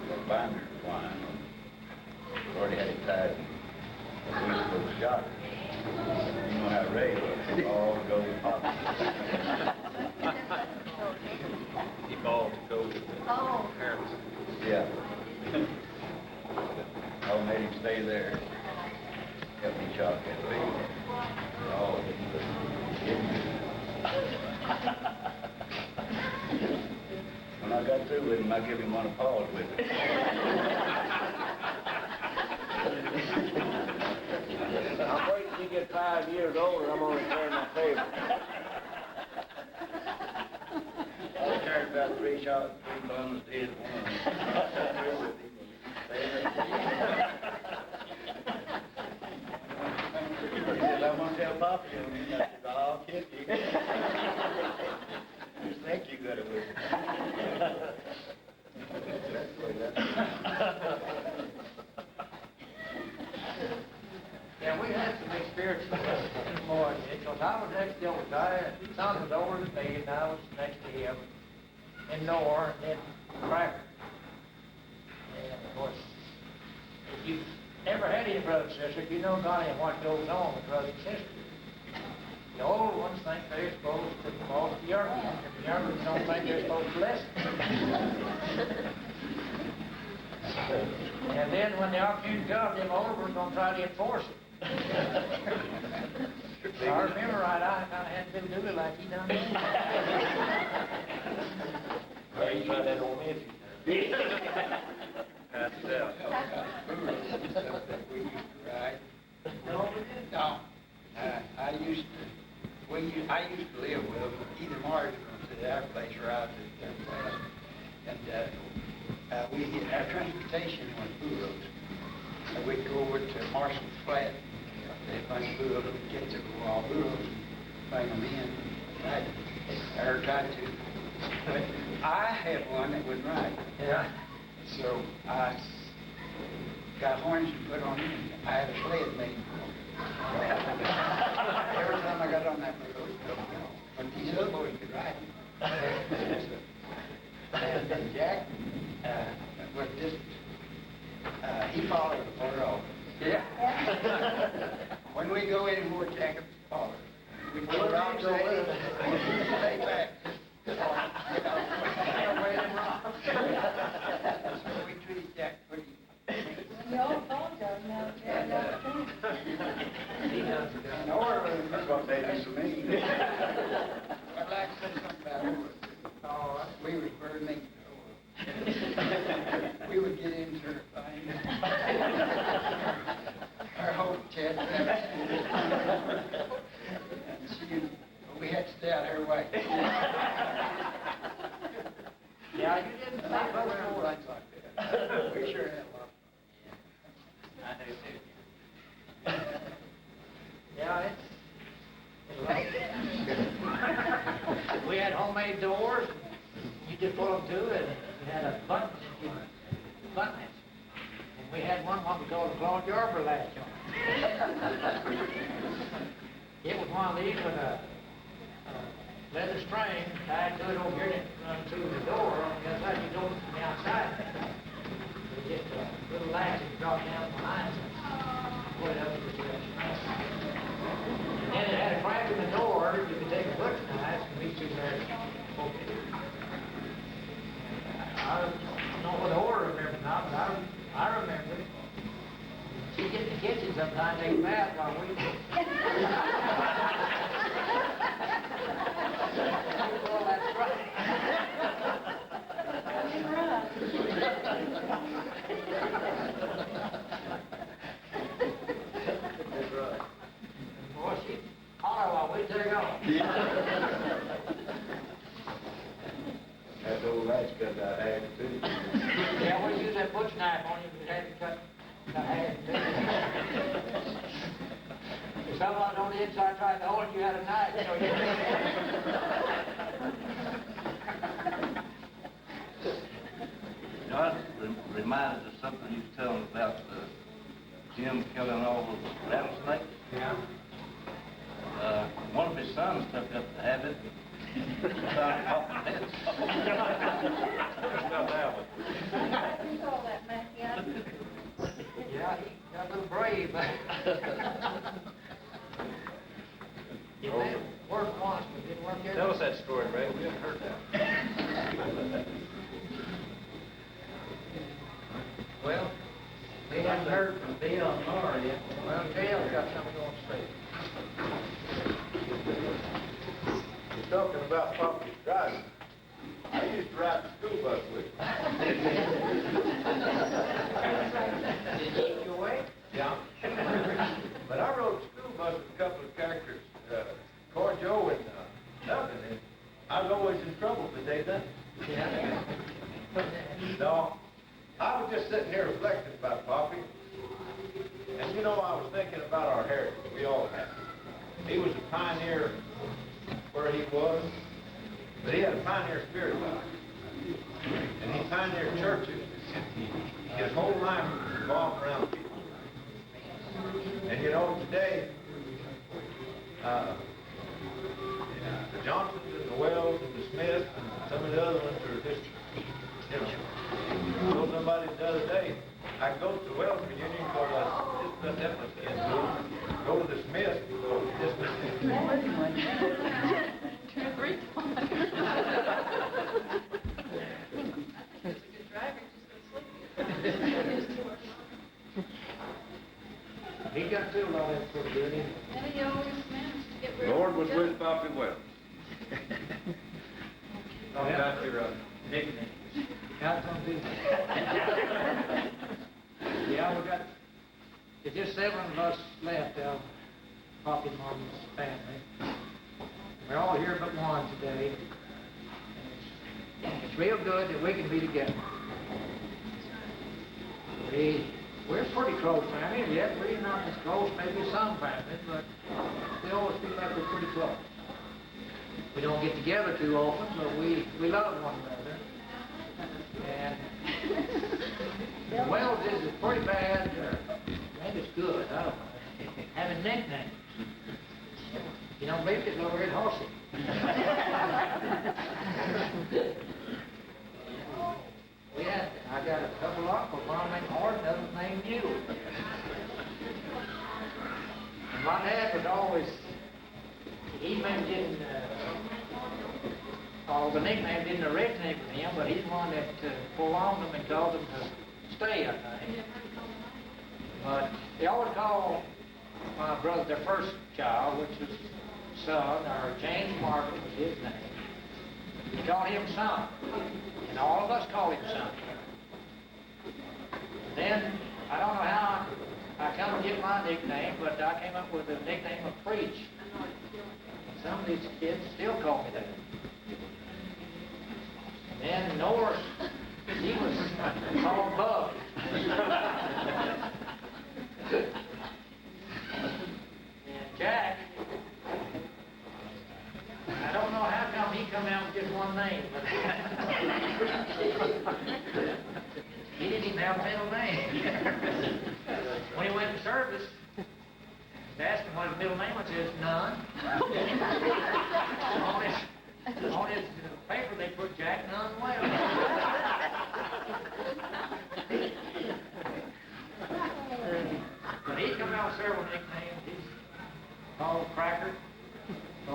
the binder twine. Already had it tied. We was supposed to shot her. You know how Ray was. All gold poppy. He balled to go to
Oh.
Paris. Yeah. I made him stay there. Helped me shot that beef. Oh, he was when I got through with him, I gave him one of Paul's with it.
I'm waiting till you get 5 years older, I'm gonna return my favor.
I carried about 3 shots, 3 bundles, did one. He said, "I'm gonna tell Papa you." I said, "I'll kiss you." Just think you got it with you. That's the way that's.
Yeah, we had some experiences with the boy, because I was next to old guy, and son was older than me, and I was next to him, and Nora, and then Cracker. And of course, if you've ever had any brothers and sisters, you know God and what goes on with brothers and sisters. The older ones think they're supposed to follow the younger ones, and the younger ones don't think they're supposed to listen. And then when the opportunity comes, them older ones gonna try to enforce it. If I remember right, I kinda had to do it like he done me.
Well, you tried that on me. Pass it out.
No, we didn't. No.
I used to live with them, either Marge was at our place or I was at their place. And our transportation was burros. We'd go over to Marshall's Flat, they'd find burros, get to all burros, and bring them in. Or try to. But I had one that was right.
Yeah.
So I got harness to put on it, and I had a sled made. Every time I got on that road, but these other boys could ride. And Jack was just, he followed the motor off.
Yeah.
When we go anymore, Jack would follow. We'd go around, stay back. So we treated Jack pretty.
You all apologize now, Jack.
He does.
In order, that's what they do to me. I'd like to say something about it. Oh, we was burning. We would get into her thing. Her whole chest. And we had to stay out her way.
Yeah, you didn't say
Things
much
like
more.
that. We sure had a lot.
I do too.
Yeah, we had homemade doors. You just pull them to it. You had a button. Button it. And we had one what we called a Claude Yarber latch on. It was one of these with a leather string tied to it over here and it run through the door on the other side. You go from the outside. It was just a little latch that you drop down behind it. Put it up to the string. And then it had a crack in the door. You could take a butcher knife and reach through there and poke it. I don't know what the order remember now, but I remember it. She'd get in the kitchen sometimes, take a bath while we did. Well, that's right. That's right. Boy, she'd holler while we take off.
That old latch got that ag too.
Yeah, we use that butcher knife on you, but it had to cut half. If someone on the inside tried to hold you, had a knife, so you
You know, I was reminded of something you was telling about Jim killing all those rattlesnakes.
Yeah.
One of his sons took up the habit. Started popping heads.
Not that one.
You saw that, Matthew.
Yeah, he got a little brave. It may work once, but it didn't work every
Tell us that story, Ray. We haven't heard that.
Well, we haven't heard from Bill and Laura yet. Well, Dale's got something he wants to say.
You're talking about Poppy's driving. I used to ride the school bus with him.
Did he keep you away?
Yeah. But I rode the school bus with a couple of characters, Coy Joe and nothing. And I was always in trouble the day then.
Yeah.
No, I was just sitting here reflecting about Poppy. And you know, I was thinking about our heritage. We all have. He was a pioneer where he was, but he had a pioneer spirit about him. And he pioneered churches. His whole life was revolved around people. And you know, today, the Johnsons and the Wells and the Smiths and some of the other ones are just, you know, I told somebody the other day, I can go to the Wells reunion because I just let them skin go to the Smiths because just
He got through all that pretty good, didn't he?
And he always managed to get rid of
Lord was with Poppy Wells.
Talk about your dignity. Got some dignity. Yeah, we got, there's just 7 of us left, Poppy Mom's family. We're all here but one today. And it's real good that we can be together. We're pretty close families, yet we're not as close maybe as some families, but we always feel like we're pretty close. We don't get together too often, but we love one another. And Wells is pretty bad, maybe it's good, I don't know, having nicknames. You know, maybe it's over at Horsey. I got a couple uncles, one named Horton, the other named Mule. And my dad was always, he maybe didn't, the nickname didn't originate with him, but he's one that prolonged them and caused them to stay, I think. But they always called my brother, their first child, which was son, or James Margaret was his name. He called him son, and all of us called him son. Then, I don't know how I come to get my nickname, but I came up with the nickname of Preach. And some of these kids still call me that. And then Norris, he was called Bug. And Jack, I don't know how come he come out with just one name, but he didn't even have a middle name. When he went to service, they asked him what his middle name was, he says, none. on his paper they put Jack Nunn Wells. But he's come out with several nicknames. He's called Cracker. I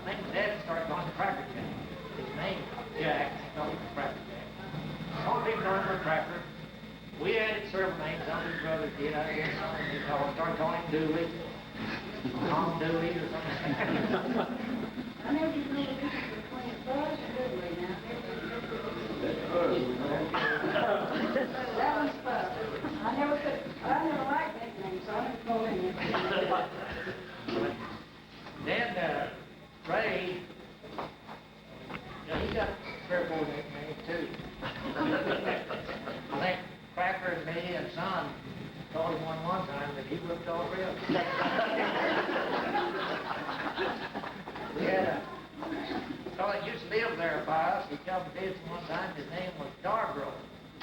think his dad started calling him Cracker Jack. His name, Jack, called him Cracker Jack. All people know him for Cracker. We added several names. Some of his brothers did. I guess some of them started calling him Dooley. Tom Dooley or something.
I never did know the difference between Buzz and Dooley now. That one's Buzz. I never liked nicknames, so I didn't call him.
Then Ray, he got three or four nicknames too. I think Cracker and me and Son called him one time that he whipped all three of us. We had a fellow that used to live there by us. He come to visit one time. His name was Darbro.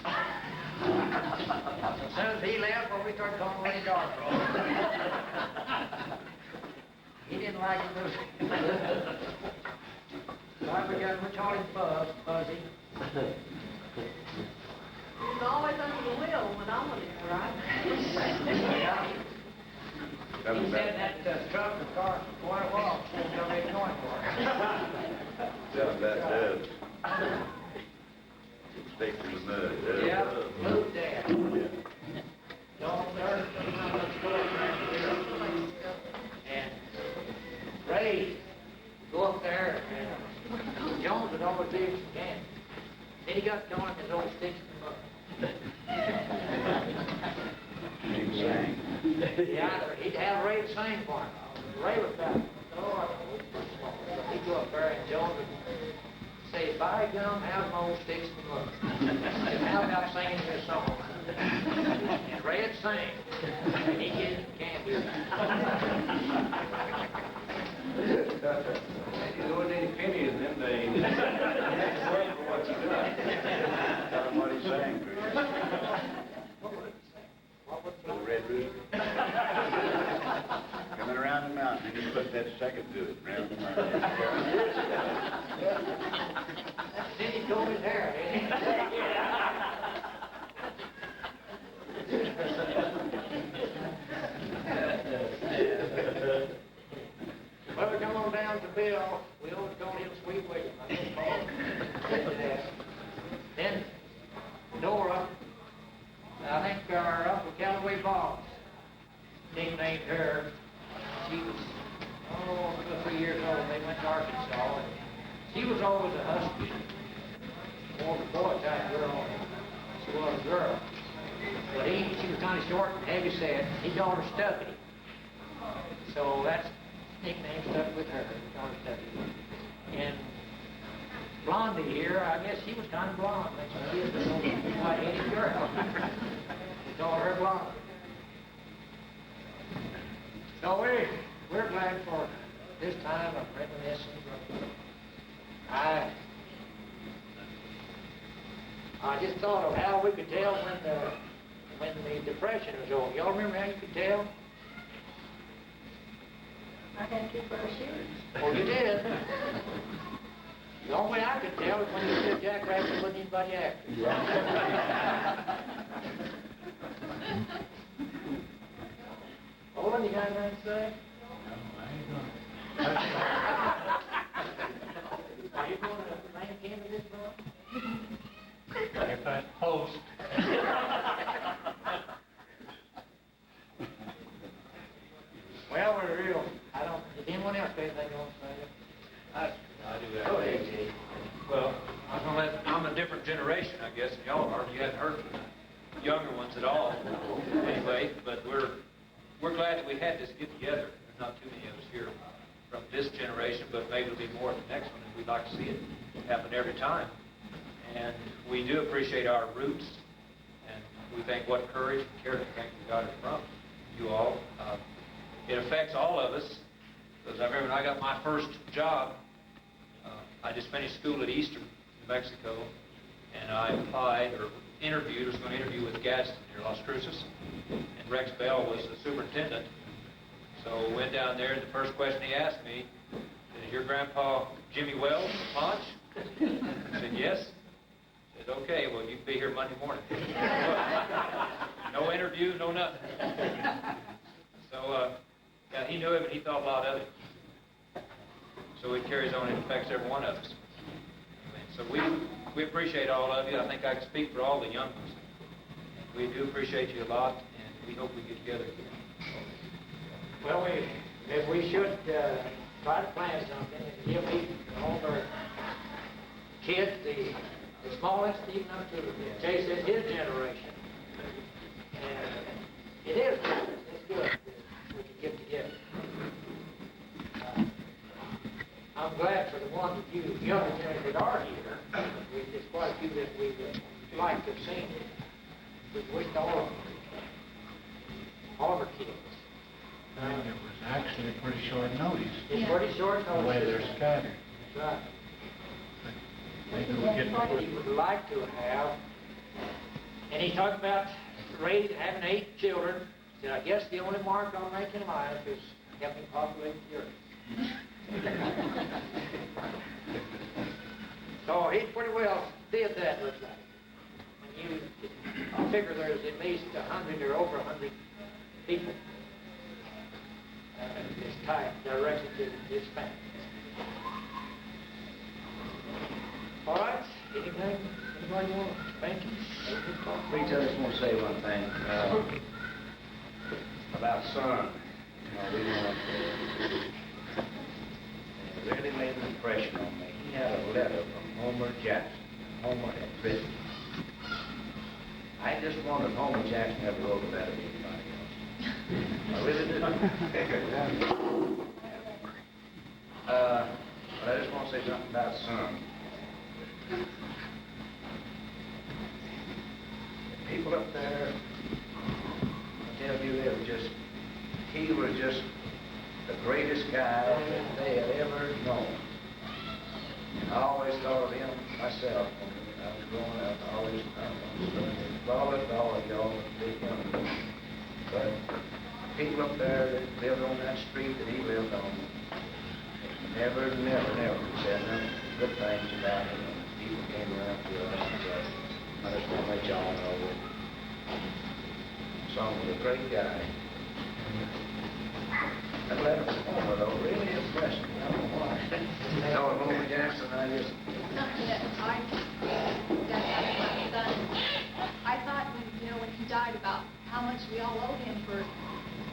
As soon as he left, well, we started calling Ray Darbro. He didn't like it. So I forgot we called him Fuzzy.
He was always under the wheel when I went in, right?
He said that truck was car quite a while before we made going for it.
Tell him that does. Sticks in the mud.
Yeah, move that. Don't start and Ray go up there and Jones would always be some candy. Then he got going his old sticks in the mud. Yeah, he'd have Ray sing for him. Ray was about, he'd go up there and Jones would say, by gum, how's my old sticks in the mud? And how about singing this song? And Ray would sing, and he'd get his candy.
You don't need any pennies in them days. You have to wait for what you got.
Tell him what he's saying, Chris. The Red Root. Coming around the mountain, and you put that second to it, round the mountain.
Then he told his hair, didn't Well, we come on down to Bill. We always call him Sweet William. I just call him. Then Dora, I think our Uncle Callaway Boggs nicknamed her. She was, 2 or 3 years old. They went to Arkansas. And she was always a husky. More of a boy type girl. She was a girl. But she was kind of short and heavy set. He called her Stuffy. So that's nickname stuck with her, Donna Stubby. And Blondie here, I guess she was kind of blonde, but she is a white-headed girl. We call her Blondie. So we're glad for this time of reminiscence. I just thought of how we could tell when the Depression was over. Y'all remember how you could tell?
I had 2 pair of shoes.
Oh, you did? The only way I could tell is when you said Jack Rabbit wasn't anybody after you. Olin, you got anything to say? Are you going to main candidate for?
If I post.
Well, we're real. Does anyone else have anything you want to say?
I do have.
Go ahead, Jay.
Well, I'm a different generation, I guess, than y'all are. You hadn't heard from the younger ones at all, anyway. But we're glad that we had this get together. There's not too many of us here from this generation, but maybe there'll be more at the next one, and we'd like to see it happen every time. And we do appreciate our roots, and we think what courage and character think we got it from you all. It affects all of us, because I remember when I got my first job, I just finished school at Easter, New Mexico, and I applied or interviewed, was going to interview with Gadsden near Las Cruces, and Rex Bell was the superintendent. So went down there, and the first question he asked me, is your grandpa Jimmy Wells from Ponch? I said, yes. He said, okay, well, you can be here Monday morning. No interview, no nothing. So, yeah, he knew him, and he thought a lot of it. So it carries on, it affects every one of us. So we appreciate all of you. I think I can speak for all the young ones. We do appreciate you a lot, and we hope we get together again.
Well, we should try to plan something and give all our kids, the smallest, even up to Jay said his generation. And it is good. It's good. We can get together. I'm glad for the ones of you younger generation that are here. There's quite a few that we would like to have seen. We wished all of them, all of our kids.
It was actually pretty short notice,
It's pretty short
the way
notice.
they're scattered.
That's right.
Maybe we'll get to
He would like to have, and he talked about having 8 children. He said, I guess the only mark I'll make in life is helping populate the earth. So he pretty well did that, looks like. And I figure there's at least 100 or over 100 people this type directed to his family. All right, anything, anybody want to thank you?
Rita, I just want to say one thing, about son. We want it really made an impression on me. He had a letter from Homer Jackson. Homer had written. I just wondered if Homer Jackson ever wrote a letter to anybody else. I really did. But I just want to say something about son. People up there, I tell you, he was just the greatest guy that they had ever known. And I always thought of him myself when I was growing up. I always followed all of y'all with big young. But people up there that lived on that street that he lived on, never said no good things about him. People came around to us and said, I just want to let y'all know that Son was a great guy. That letter from Homer, though, really impressed me. I don't know why. No, Homer Jackson,
Something that I got out of my son. I thought when he died about how much we all owe him for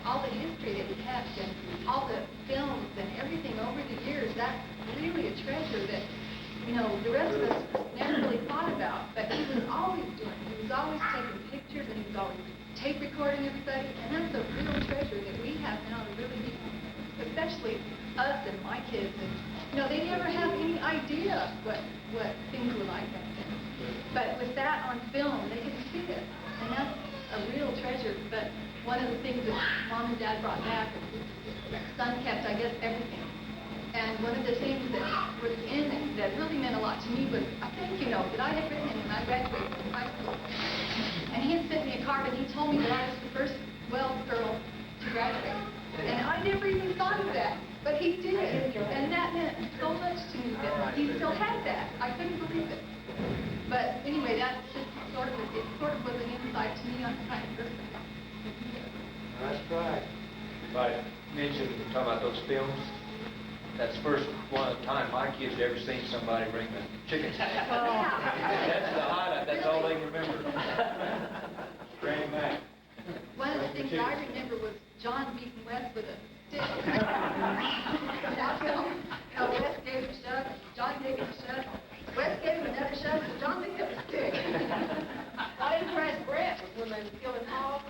all the history that he kept and all the films and everything over the years. That's really a treasure that, the rest of us never really thought about. But he was always doing. He was always taking pictures and he was always tape recording everybody. And that's a real treasure that we have now to really be us and my kids, and, you know, they never have any idea what things were like back then. But with that on film, they can see it, and that's a real treasure. But one of the things that Mom and Dad brought back, Son kept, I guess, everything. And one of the things that were in it that really meant a lot to me was a thank you note that I had written him when I graduated from high school. And he had sent me a card, and he told me that I was the first Wells girl to graduate. And I never even thought of that, but he did. And that meant so much to me that he still had that. I couldn't believe it. But anyway, that's just sort of was an insight to me on the kind of person.
That's right. If I mentioned, talking about those films, that's the first one of the time my kids had ever seen somebody bring the chicken. That's the highlight, that's all they remember. Granny Mac.
One of the things I remember was John beating Wes with a stick. Wes gave him a shove, John gave him a shove, Wes gave him another shove, and John picked up a stick.
What impressed Brett was when they were killing hogs.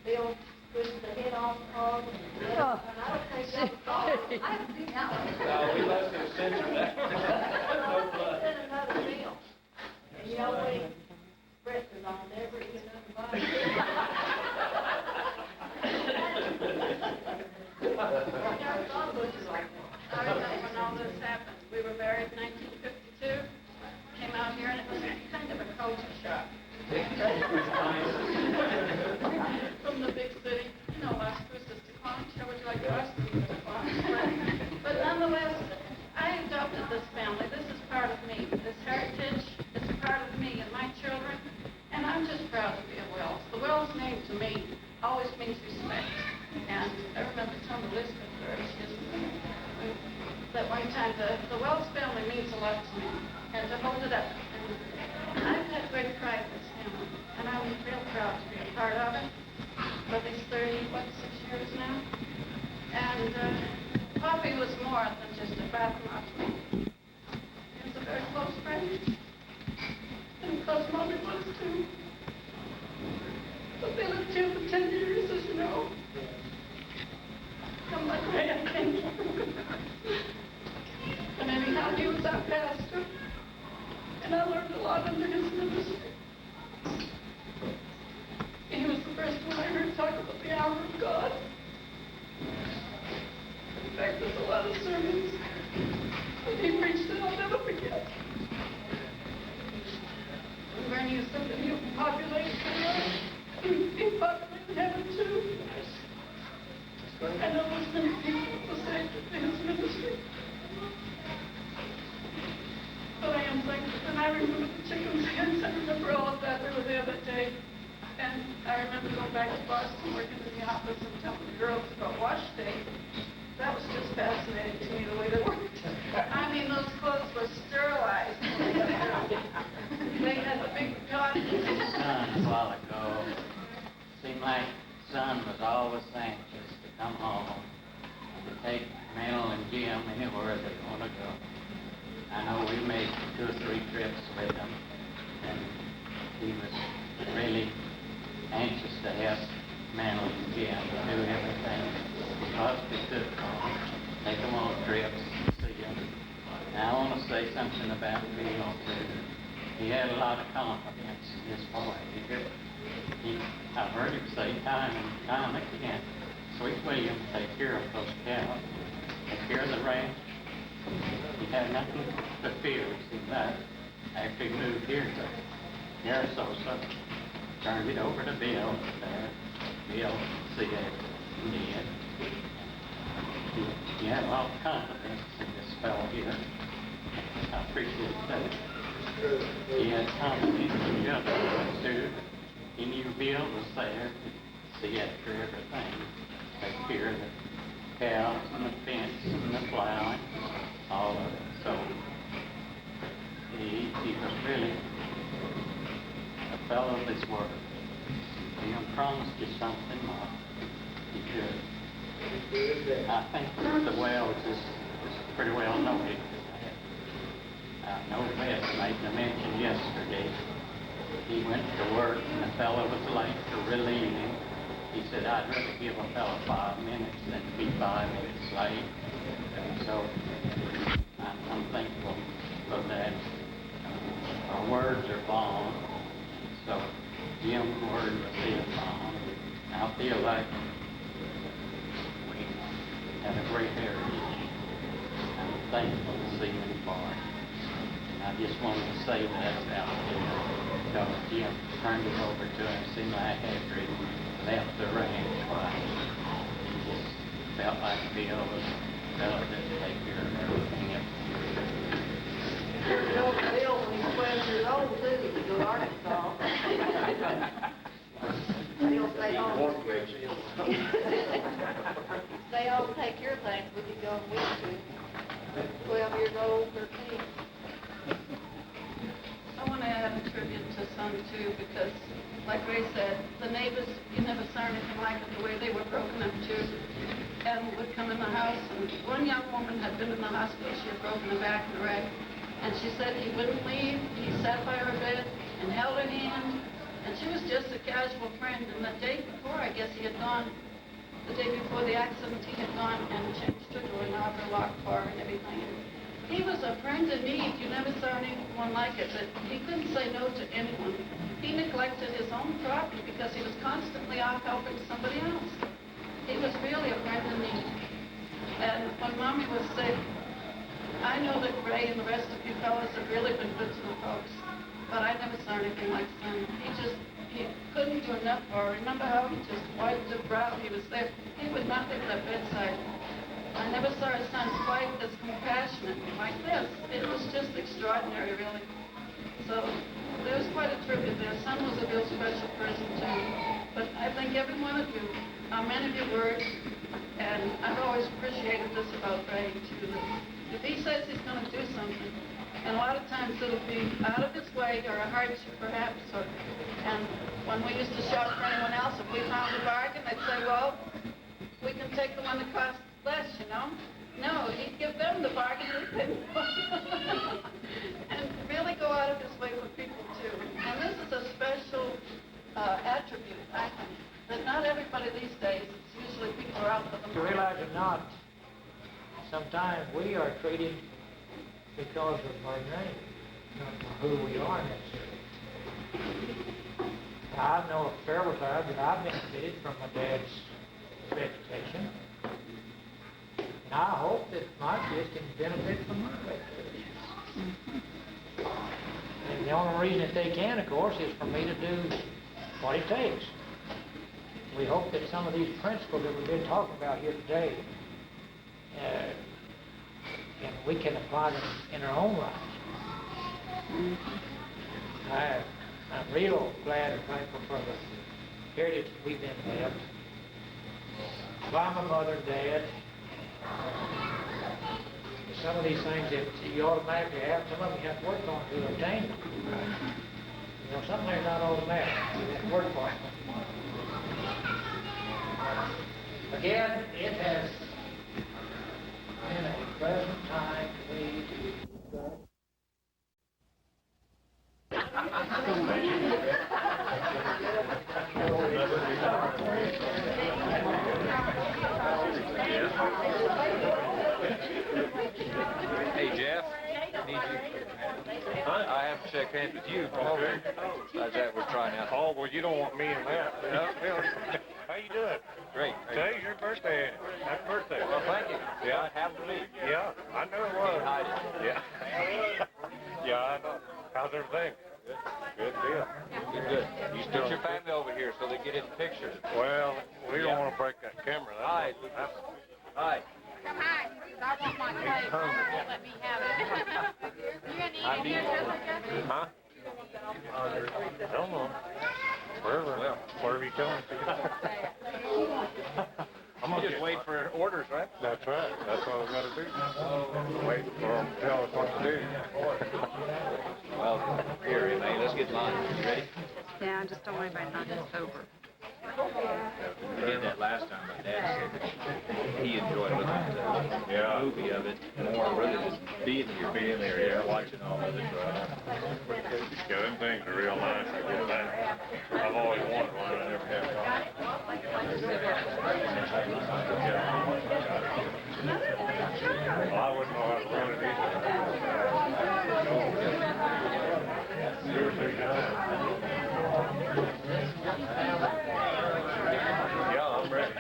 Bill pushed the head off the hog. And I don't think that was all.
I haven't seen that one.
No, we must have censored that. No blood.
Then another film. And you know what? Brett was on every another body. There was a lot of butchers like that.
I remember when all this happened. We were married in 1952. Came out here and it was kind of a culture shock. From the big city, you know, Las Cruces to Conch. How would you like Las Cruces to Conch? But nonetheless, I adopted this family. This is part of me. This heritage is a part of me and my children. And I'm just proud to be a Wells. The Wells name to me always means respect. And I remember telling Elizabeth that one time the Wells family means a lot to me. And to hold it up. And I've had great pride in this family. And I'm real proud to be a part of it for these 36 years now. And Poppy was more than just a background to me. He was a very close friend. And close Mommy was too. But they lived here for 10 years, as you know. I'm like, man, thank you. And anyhow, he was our pastor. And I learned a lot under his ministry. He was the first one I heard talk about the hour of God. In fact, there's a lot of sermons that he preached that I'll never forget. When you said that he populated the earth, he populated heaven too. I know there's many people who say in his ministry. But I am thankful. And I remember the chicken's heads. I remember all of that. We were there that day. And I remember going back to Boston, working in the office and telling the girls about wash day. That was just fascinating to me, the way they worked. I mean, those clothes were sterilized. They had the big gun.
Son, a while ago, seemed like Son was always anxious to come home and to take Mel and Jim anywhere they want to go. I know we made 2 or 3 trips with him, and he was really anxious to have Mel and Jim do everything because we could take them on trips, see them. Now I want to say something about Bill too. He had a lot of confidence in his boy. I've heard him say time and time again, Sweet William, take care of those cows, take care of the ranch. He had nothing to fear, it seemed like. After he moved here to Marisosa, turned it over to Bill there. Bill said he did. He had a lot of confidence in this fellow here. I appreciate that. He had confidence in the other ones too. He knew Bill was there to see after everything. Take care of the cows and the fence and the plowing, all of it. So he was really a fellow of his word. He promised you something more. He could. I think the Wells is pretty well noted. I know Wes made the mention yesterday. He went to work and the fellow was late to relieve him. He said, I'd rather give a fellow 5 minutes than to be 5 minutes late. And so I'm thankful for that. Our words are bond. So Jim's word will be a bond. I feel like we had a great heritage. I'm thankful to see him for it. And I just wanted to say that out there. Because Jim turned it over to him, seemed like after he left the ranch, he just felt like Bill was a fellow that would take care of everything else.
You know, Bill, when he was 12 years old, too, he could go to Arkansas. He'll stay home. Stay home and take care of things, we could go with you. 12 years old, 13.
I want to add a tribute to Son too, because like Ray said, the neighbors, you never saw anything like it, the way they were broken up too, and would come in the house, and one young woman had been in the hospital, she had broken her back in a wreck, and she said he wouldn't leave, he sat by her bed and held her hand, and she was just a casual friend, and the day before, I guess he had gone, the day before the accident, he had gone and changed her door knob, her lock bar and everything. He was a friend in need. You never saw anyone like it, but he couldn't say no to anyone. He neglected his own property because he was constantly out helping somebody else. He was really a friend in need. And when Mommy was sick, I know that Ray and the rest of you fellows have really been good to the folks, but I never saw anything like Son. He couldn't do enough for her. Remember how he just wiped her brow? He was there. He would not leave that bedside. I never saw his son quite as compassionate like this. It was just extraordinary, really. So there was quite a tribute there. Son was a real special person, too. But I think every one of you, men of your word, and I've always appreciated this about Ray, too, that if he says he's going to do something, and a lot of times it'll be out of his way or a hardship, perhaps, and when we used to shop for anyone else, if we found a bargain, they'd say, well, we can take the one that costs less, you know. No, he'd give them the bargain and really go out of his way for people too. And this is a special attribute, I think, that not everybody these days, it's usually people are out for the
To
money.
realize or not, sometimes we are treated because of our name, not for who we are necessarily. I know several times that I've benefited from my dad's reputation. And I hope that my kids can benefit from my reputation. And the only reason that they can, of course, is for me to do what it takes. We hope that some of these principles that we've been talking about here today, and we can apply them in our own lives. I'm real glad and thankful for the heritage that we've been left by my mother and dad. Some of these things that you automatically have, some of them you have to work on to obtain them. You know, some things are not automatic. You have to work for them. Again, it has been a pleasant time to me to
Hey, Jeff. Need you. I have to shake hands with you. Besides that, we're trying out.
Oh, well, you don't want me in that. How you doing?
Great.
Today's your birthday. Happy birthday.
Well, thank you.
Yeah.
I have to be.
Yeah, I knew it was.
Can't hide it.
Yeah. Yeah, I know. How's everything? Good deal.
Good. You put your family over here so they get in the picture.
Well, we don't want to break that camera.
Hi. Hi.
Come on, I want my plate. You won't let me have it. You gonna eat in here, Jessica?
Huh? I don't know. Wherever you tell me to.
You just wait for orders, right?
That's right. That's what we got to do. Wait for them to tell us what to do.
Well, here, Renee, let's get mine. You ready?
Yeah, just don't worry about it, not just over.
We did that last time, but Dad said that he enjoyed looking at the movie of it more, rather than being here, yeah, watching all of it.
Yeah, them things are real nice. I get that. I've always wanted one. I never have well, I wouldn't know how to run it either. Seriously, yeah, I'm ready.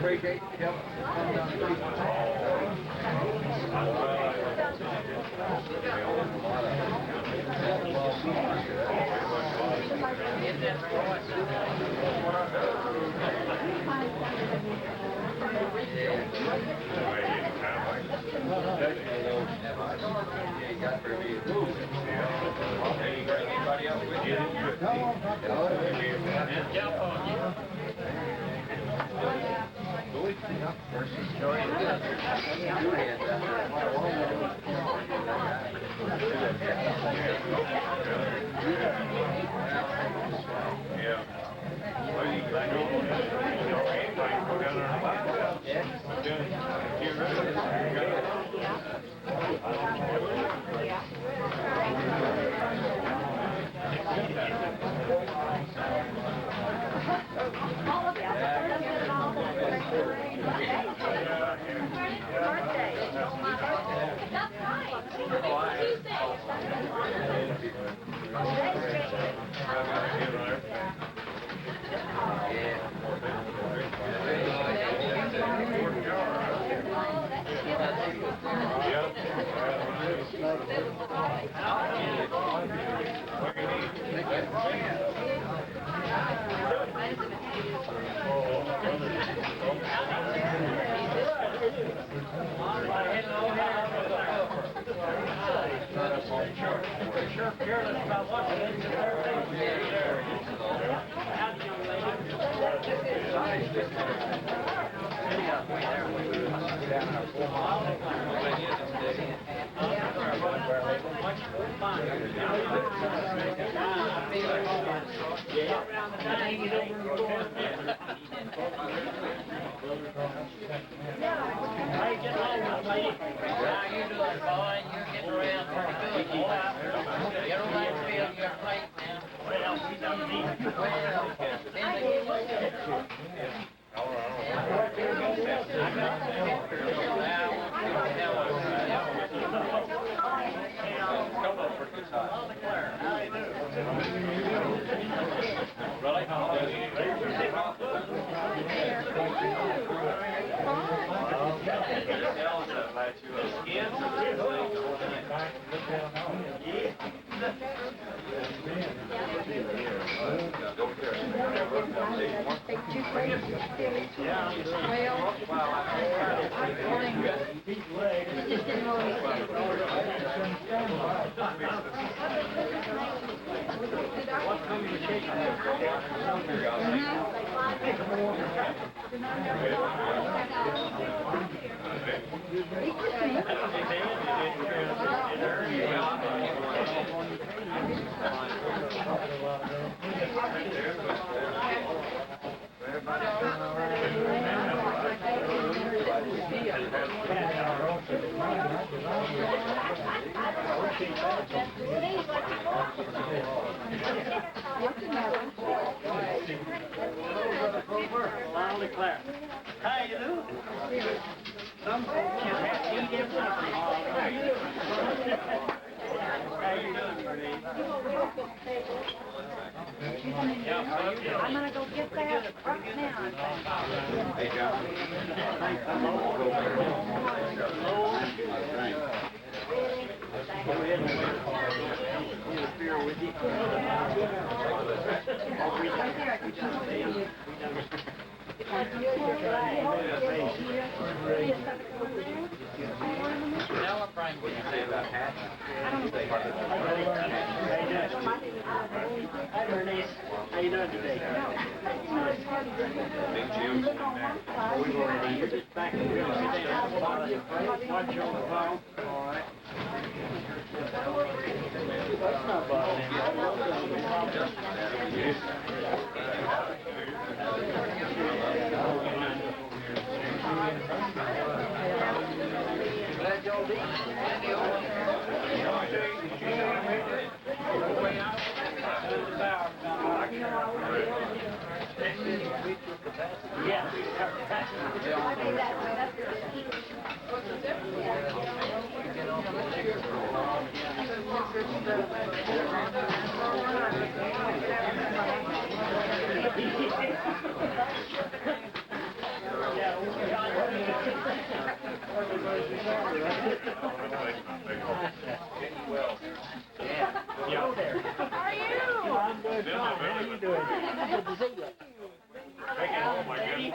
Appreciate your help.
Well,
Lonely Clark. How you doing? Some folks just have to eat everything. How you doing? How you doing, Bernie?
I'm gonna go get that right now.
Hey, John.
Now what Brian would you say about Pat?
Hi, Bernice. How you doing today?
Big Jim's in there.
We've already, you're just back in the room. Sit down. Watch you on the phone. All right. That's not bothering
Glad y'all did.
Yeah.
Hello there. How are you?
I'm doing fine. How you doing? Good to see you.
Take it home, I guess.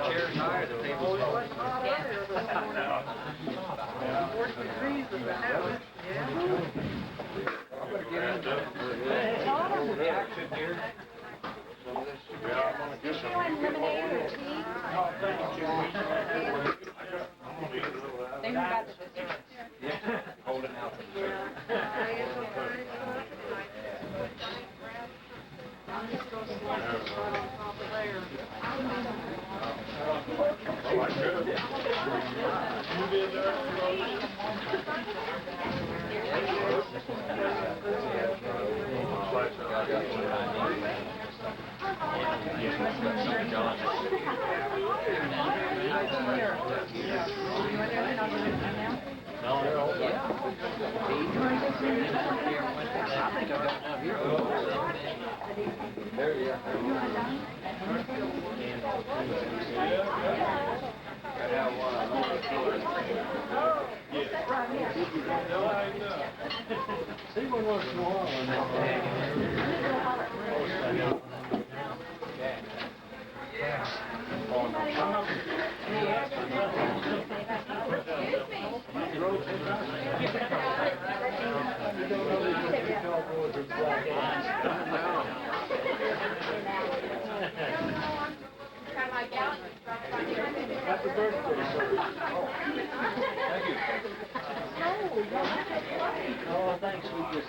Chairs higher, the tables lower.
Lemonade or tea? They got the
Holding out.
Oh, I could. You been
I think I've got enough here. There you
See one once in a while.
Try my gallon.
Happy birthday, sir.
Thank you.
Oh, thanks, we just.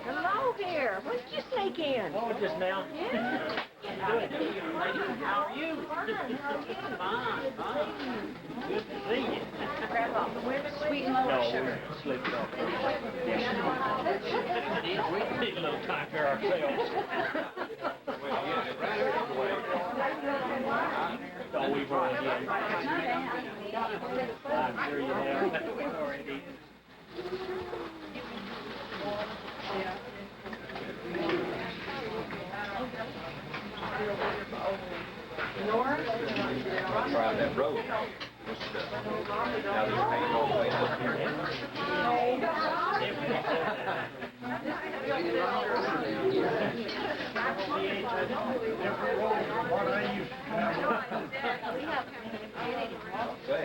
Hello there. When did you sneak in?
Oh, just now.
Yeah.
How are you? Fine, fine. Good to see you.
Sweet and low
No,
sugar.
we slipped off. We need a little time for ourselves.
Well, yeah, right away.
Don't
we've already done. I'm sure you have.
Try that road. Now they're paying all the way up Say,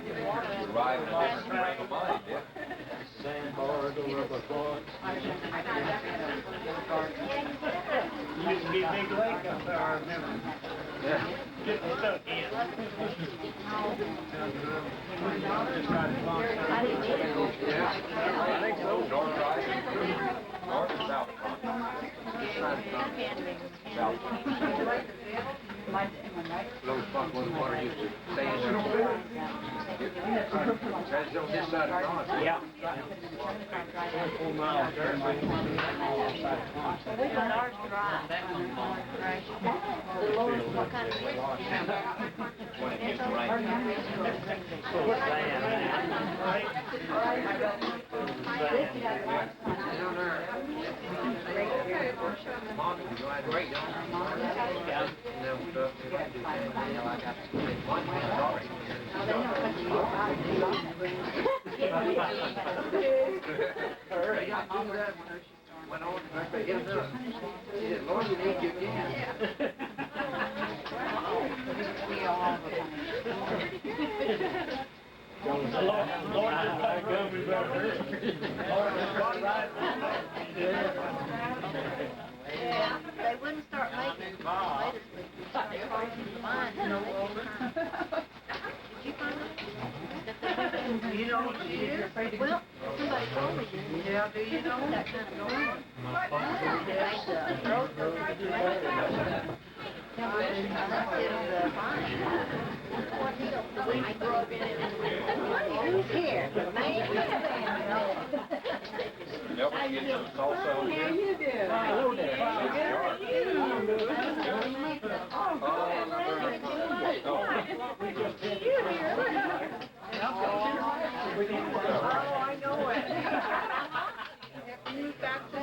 you're riding a different frame of mind, yeah?
Sandbar, the rubber floods. Used to be a big lake up there, I remember.
Yeah.
Getting stuck in.
I think so. North side. North and south. South. Those spots where the water used to stay in there. That's on this side of the pond.
Yeah. 4 miles there.
We got ours dry. What kind of
When it gets rain.
Yeah, they wouldn't start making tomatoes, but start crossing the line, you know, did you find it?
You know what she is?
Well, somebody told me this.
Yeah, do you know?
That kind of noise. That's the throat goes to the fine. What deal? The weed broke in it. Who's here?
Yep, get some salsa on here.
How you doing?
Hello there.
Oh, I know it. You got to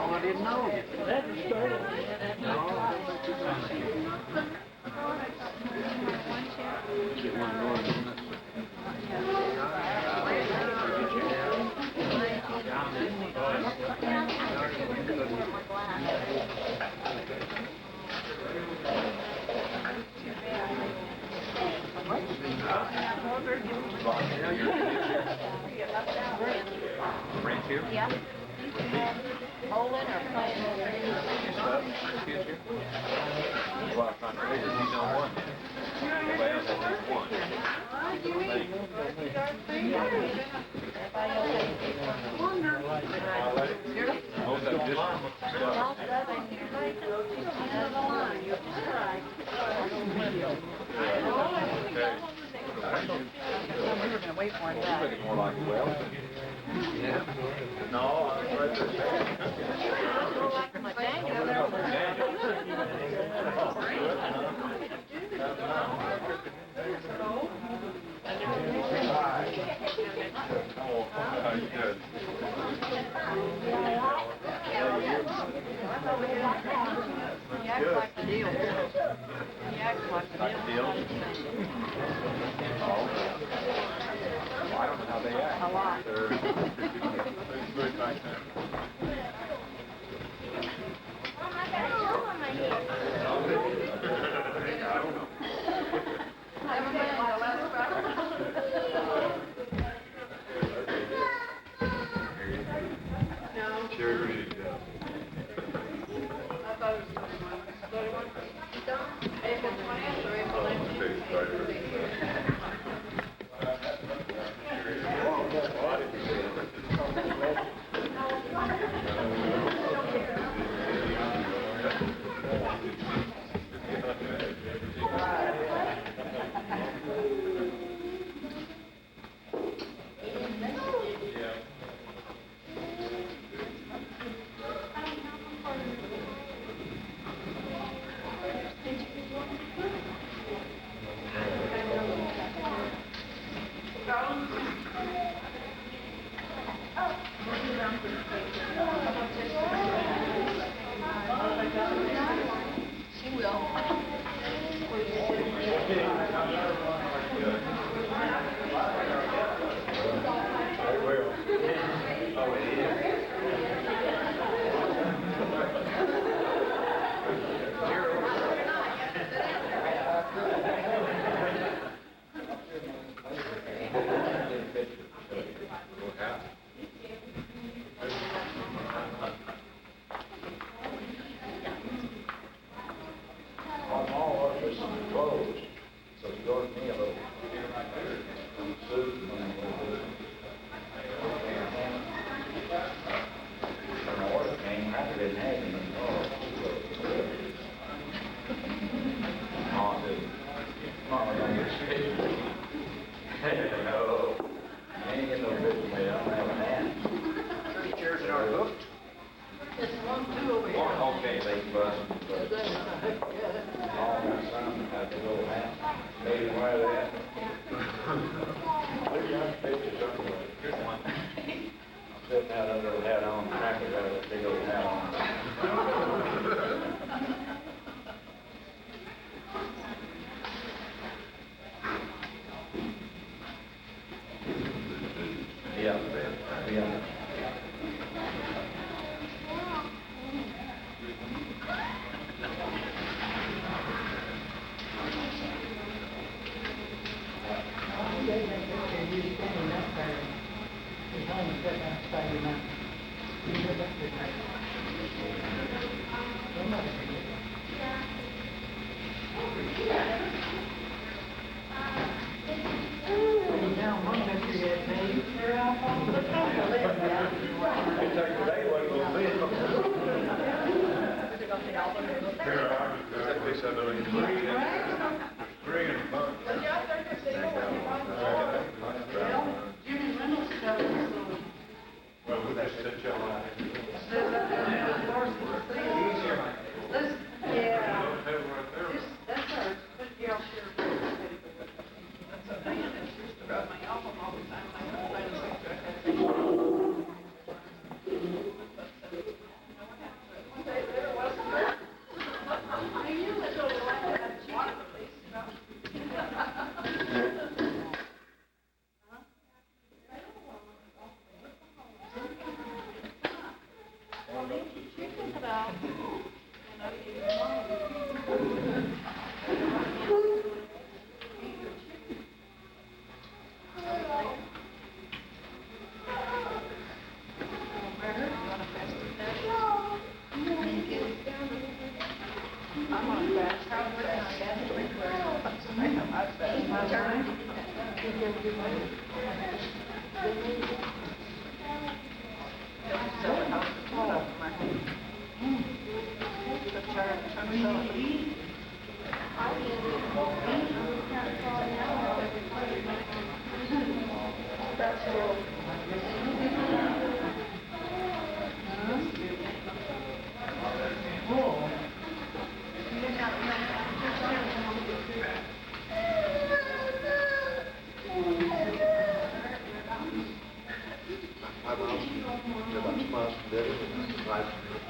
I didn't know.
Ranch here?
Yeah. Bowling or playing?
Well, I'm trying to figure, he's on one. Everybody else has just one. Most of them just.
Most of them, you're the line.
We were gonna wait for him
He's
back.
looking more like a well. Yeah. No, I was right there.
He acts like the deal. He acts like the deal.
I don't know how they act.
A lot. Never been the last No.
Sure is.
I thought it was 21. 21? April 20th or April 19th?
She will.
On all of this is closed, so you go to me a little. Soup and when the order came, I didn't have any more. Mom didn't. Mama don't get straight. No, ain't get no fish in there, I don't have a hand.
These chairs that are hooked.
Just one, two over here.
Okay, they bust. All my son had to go out, made him wear that. Look at pictures somewhere. Good one. Sitting out under the hat on, cracker got a big old hat on. Yeah, yeah.
Jimmy Reynolds stuff is
Well, we just set you on.
says up there in the force of the sea. This, yeah, that's ours, but yeah, sure. That's a band that used to rub my album all the time, I know, I was like, I knew it was like that, water release, you know? I'm on fast, how would I fast? I fast my time.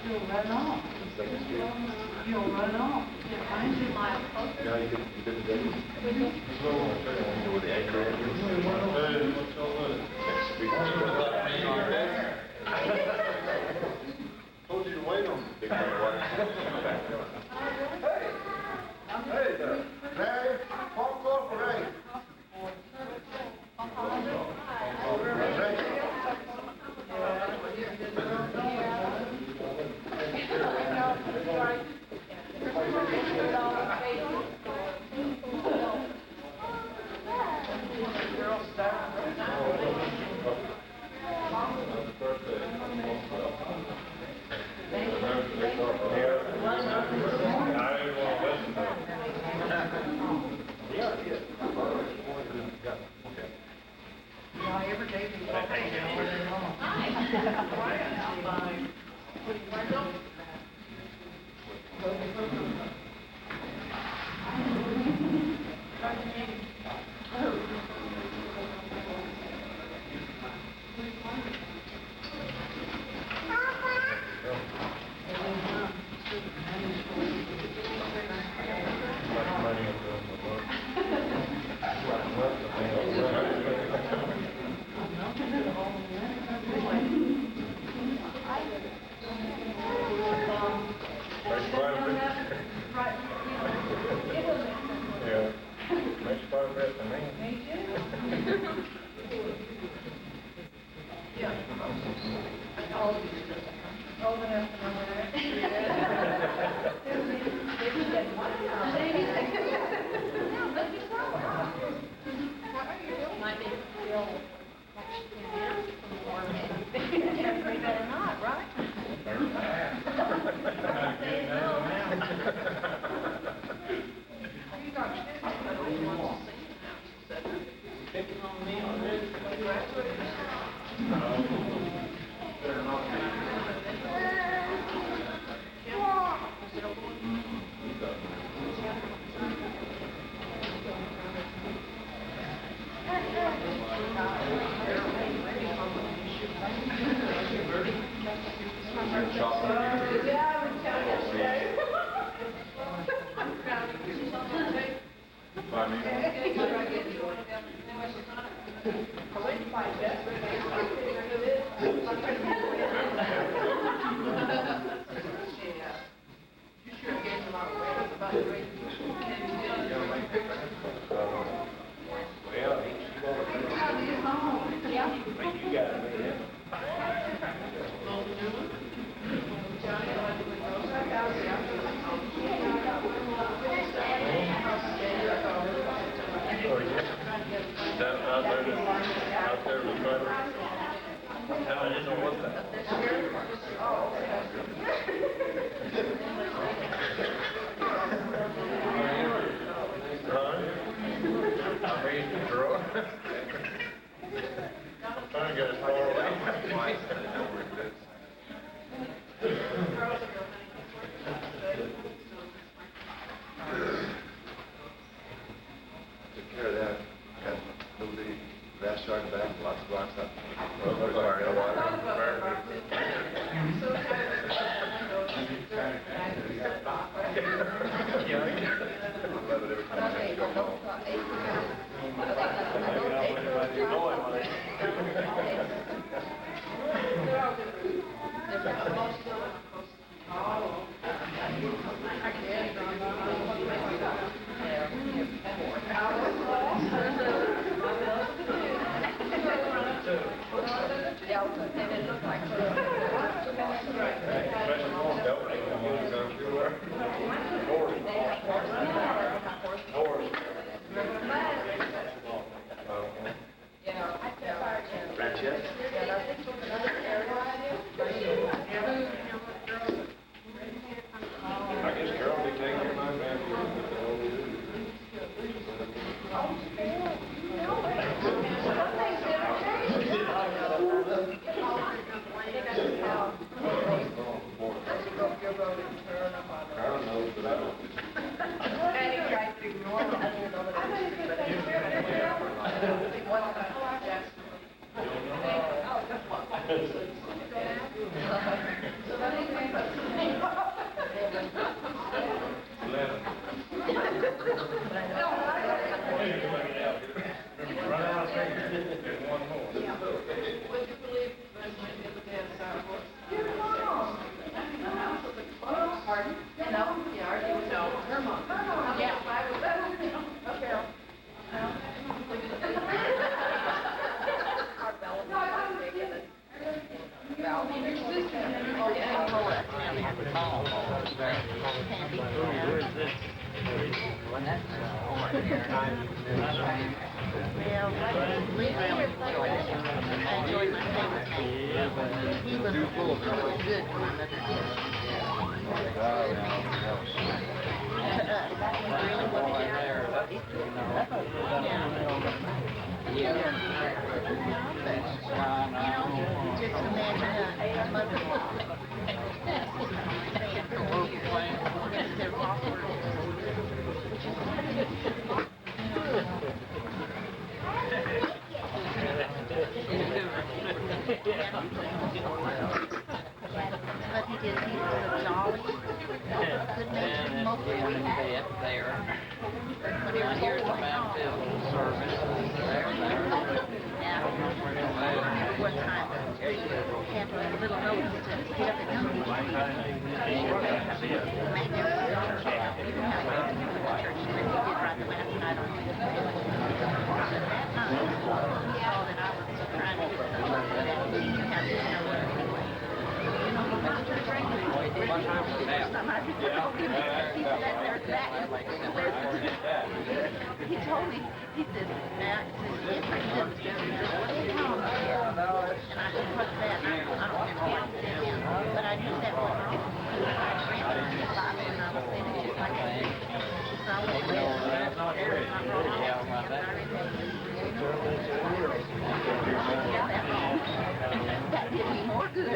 You'll run off. You'll run off. Mine's a mile closer.
Yeah, you could do that. Where the anchor is. Hey, what's all that? Told you to wait on me. Big man,
Hey there, Larry, walk over, Ray. Took care of that. Got moved the grass yard back, lots of rocks up. I guess Carol will be taking care of my family. Carol knows, but I don't.
Run out of fingers. There's one more.
Would you believe that my dad sidewalk? Pardon? No, yeah, I do know. Her mom. Yeah, I was that. Okay.
He was really good for another day. Really what it is. Just imagine a mother they're awkward. But he did, he was so jolly, good natured, mostly
there.
when he was here at the baptism service, yeah. One time, he had a little note to get up and come. Even though he went to the church, and he did right the last night on his bed. But that night, he saw that I was trying to get some of that, he had to know what anyway. You know, the church regularly, he sat there exactly. He told me, he said, Matt, he said, what are you talking about? And I said, what's that? I don't remember what he said now, but I knew that was wrong. I read it in the Bible and I was saying it like that. So I went there, there's not wrong. That did me more good.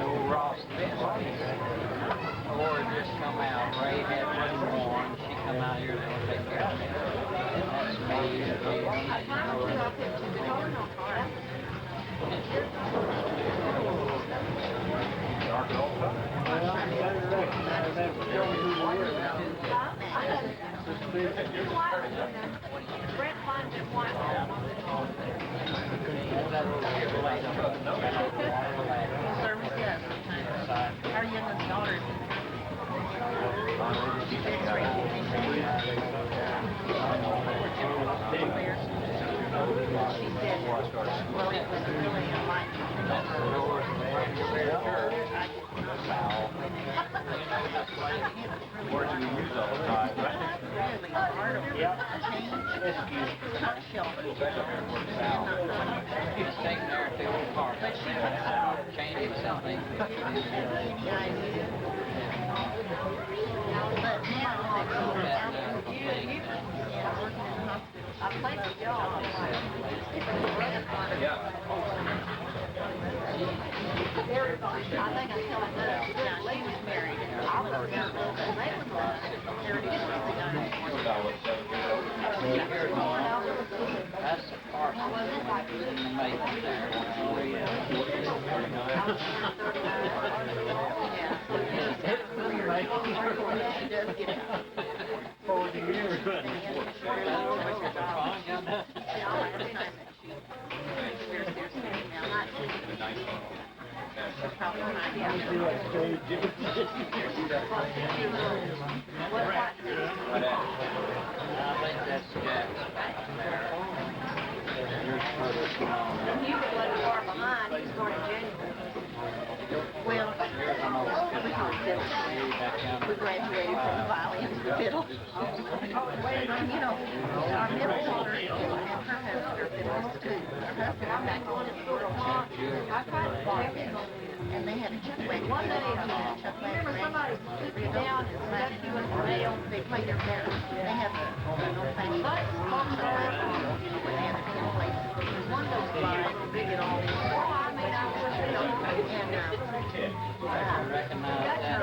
Old Ross Or just come out. Ray had one born. She come out here and they'll take care of it. And that's me.
Brent finds it one. Service does sometimes. Our youngest daughter. She said, well, it was really enlightening.
Words we use all the time, right?
Really hard to change. Not shelter.
She's taking her to old car.
But she was
Changing something.
any idea. But now that she's out in the community and working in hospitals, I played with y'all.
Yeah.
I think I tell her that now she was married and I was young, but they was 30 something.
That's the part that made them there.
She does get out.
40 years. I think that's Jack.
He was left far behind, he was going to January. Well, we graduated from the violin to the fiddle. You know, our middle daughter and her husband are fiddlers too. Her husband was back going to school. And they had a chuck wagon. One day, chuck wagon. Remember somebody down and stuck you in the nail? They played their better. They have the old-fashioned chuck wagon. They had a 10 places. One goes by, big and all.
I recognize that.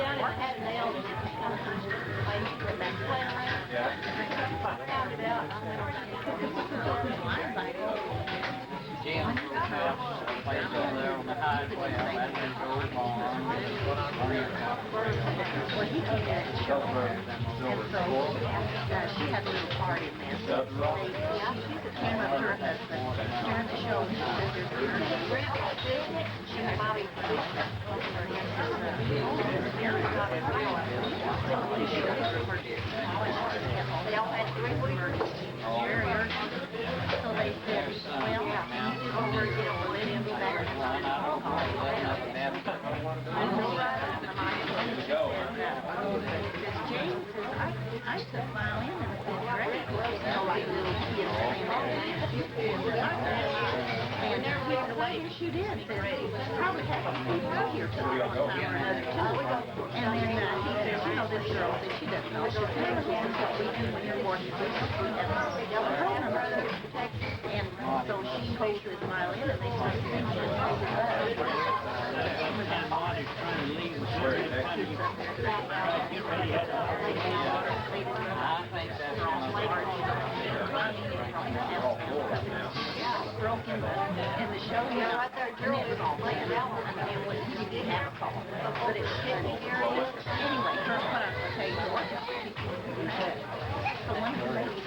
Jim, place over there on the highway, that's in George Farm.
Well, he came out and showed her, and so she had a little party in there. So she came up to her husband during the show. She said, she was Bobby. They all had 3 weeks. Very urgent. So they said, well, over, you know, we'll let him be back. James says, I took violin and it's been great. You know, like little kids. And he said, well, yes, you did. Said, probably had a few here to one time or another too. And then he said, you know, this girl said she doesn't know. She said, this is what we do when you're working. We have yellow programs here. And so she holds this violin and they start singing and hold it up.
I think that's one of the
Broken in the show, you know, right there, Gerald was all playing that one, and when he did have a call, but it was getting here. Anyway, her put on the table. So one of the ladies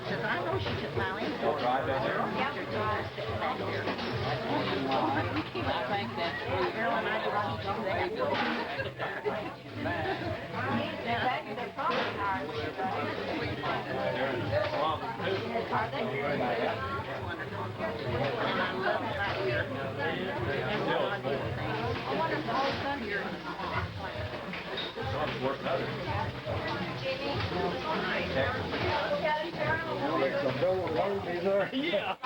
says, I know she took violin. Yeah, they're sitting back there.
I think that's true.
Girl and I just teach you that. And I love it right here. I wonder if the whole sun here is
Yeah.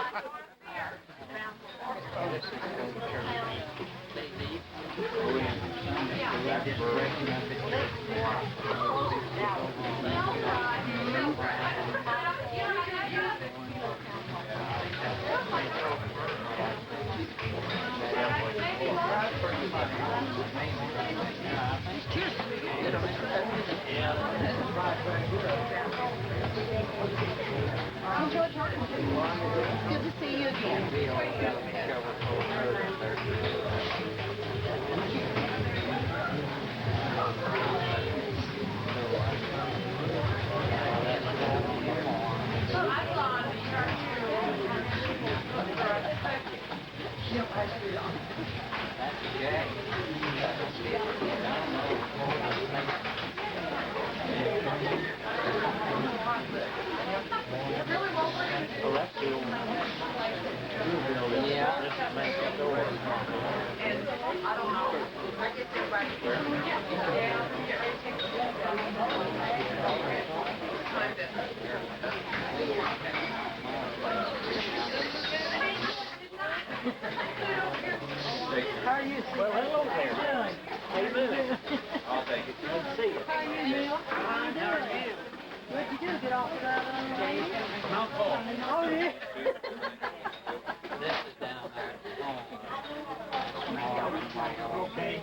Good to see you again.
How are you? Well, hello there. How you doing? I'll take it. Good to see you.
How are you, Neil?
How are you?
What'd you do, get off of that on
Mount Paul.
Oh, yeah.
This is down there.
Okay.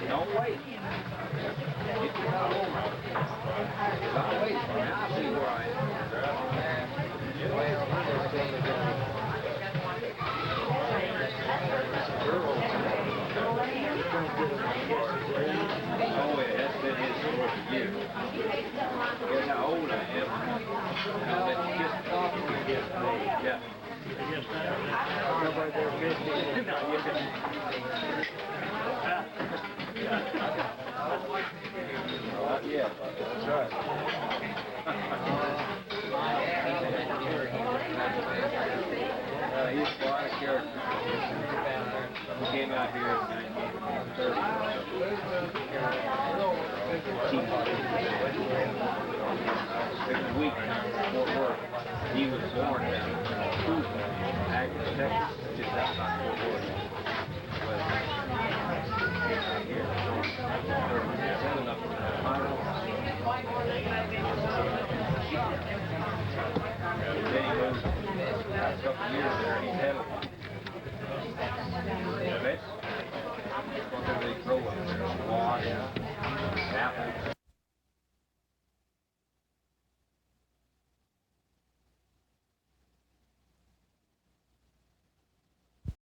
Don't wait. Get you out over. Don't wait for me. I'll see where I Oh, yeah, that's been his story for years. Guess how old I am. I'll let you kiss me. Yeah. Nobody there visiting. No, you Not yet. That's right. He's quite a character. He came out here in 1930. Every week before work, he was born down in Cruise, Texas, just outside Fort Worth.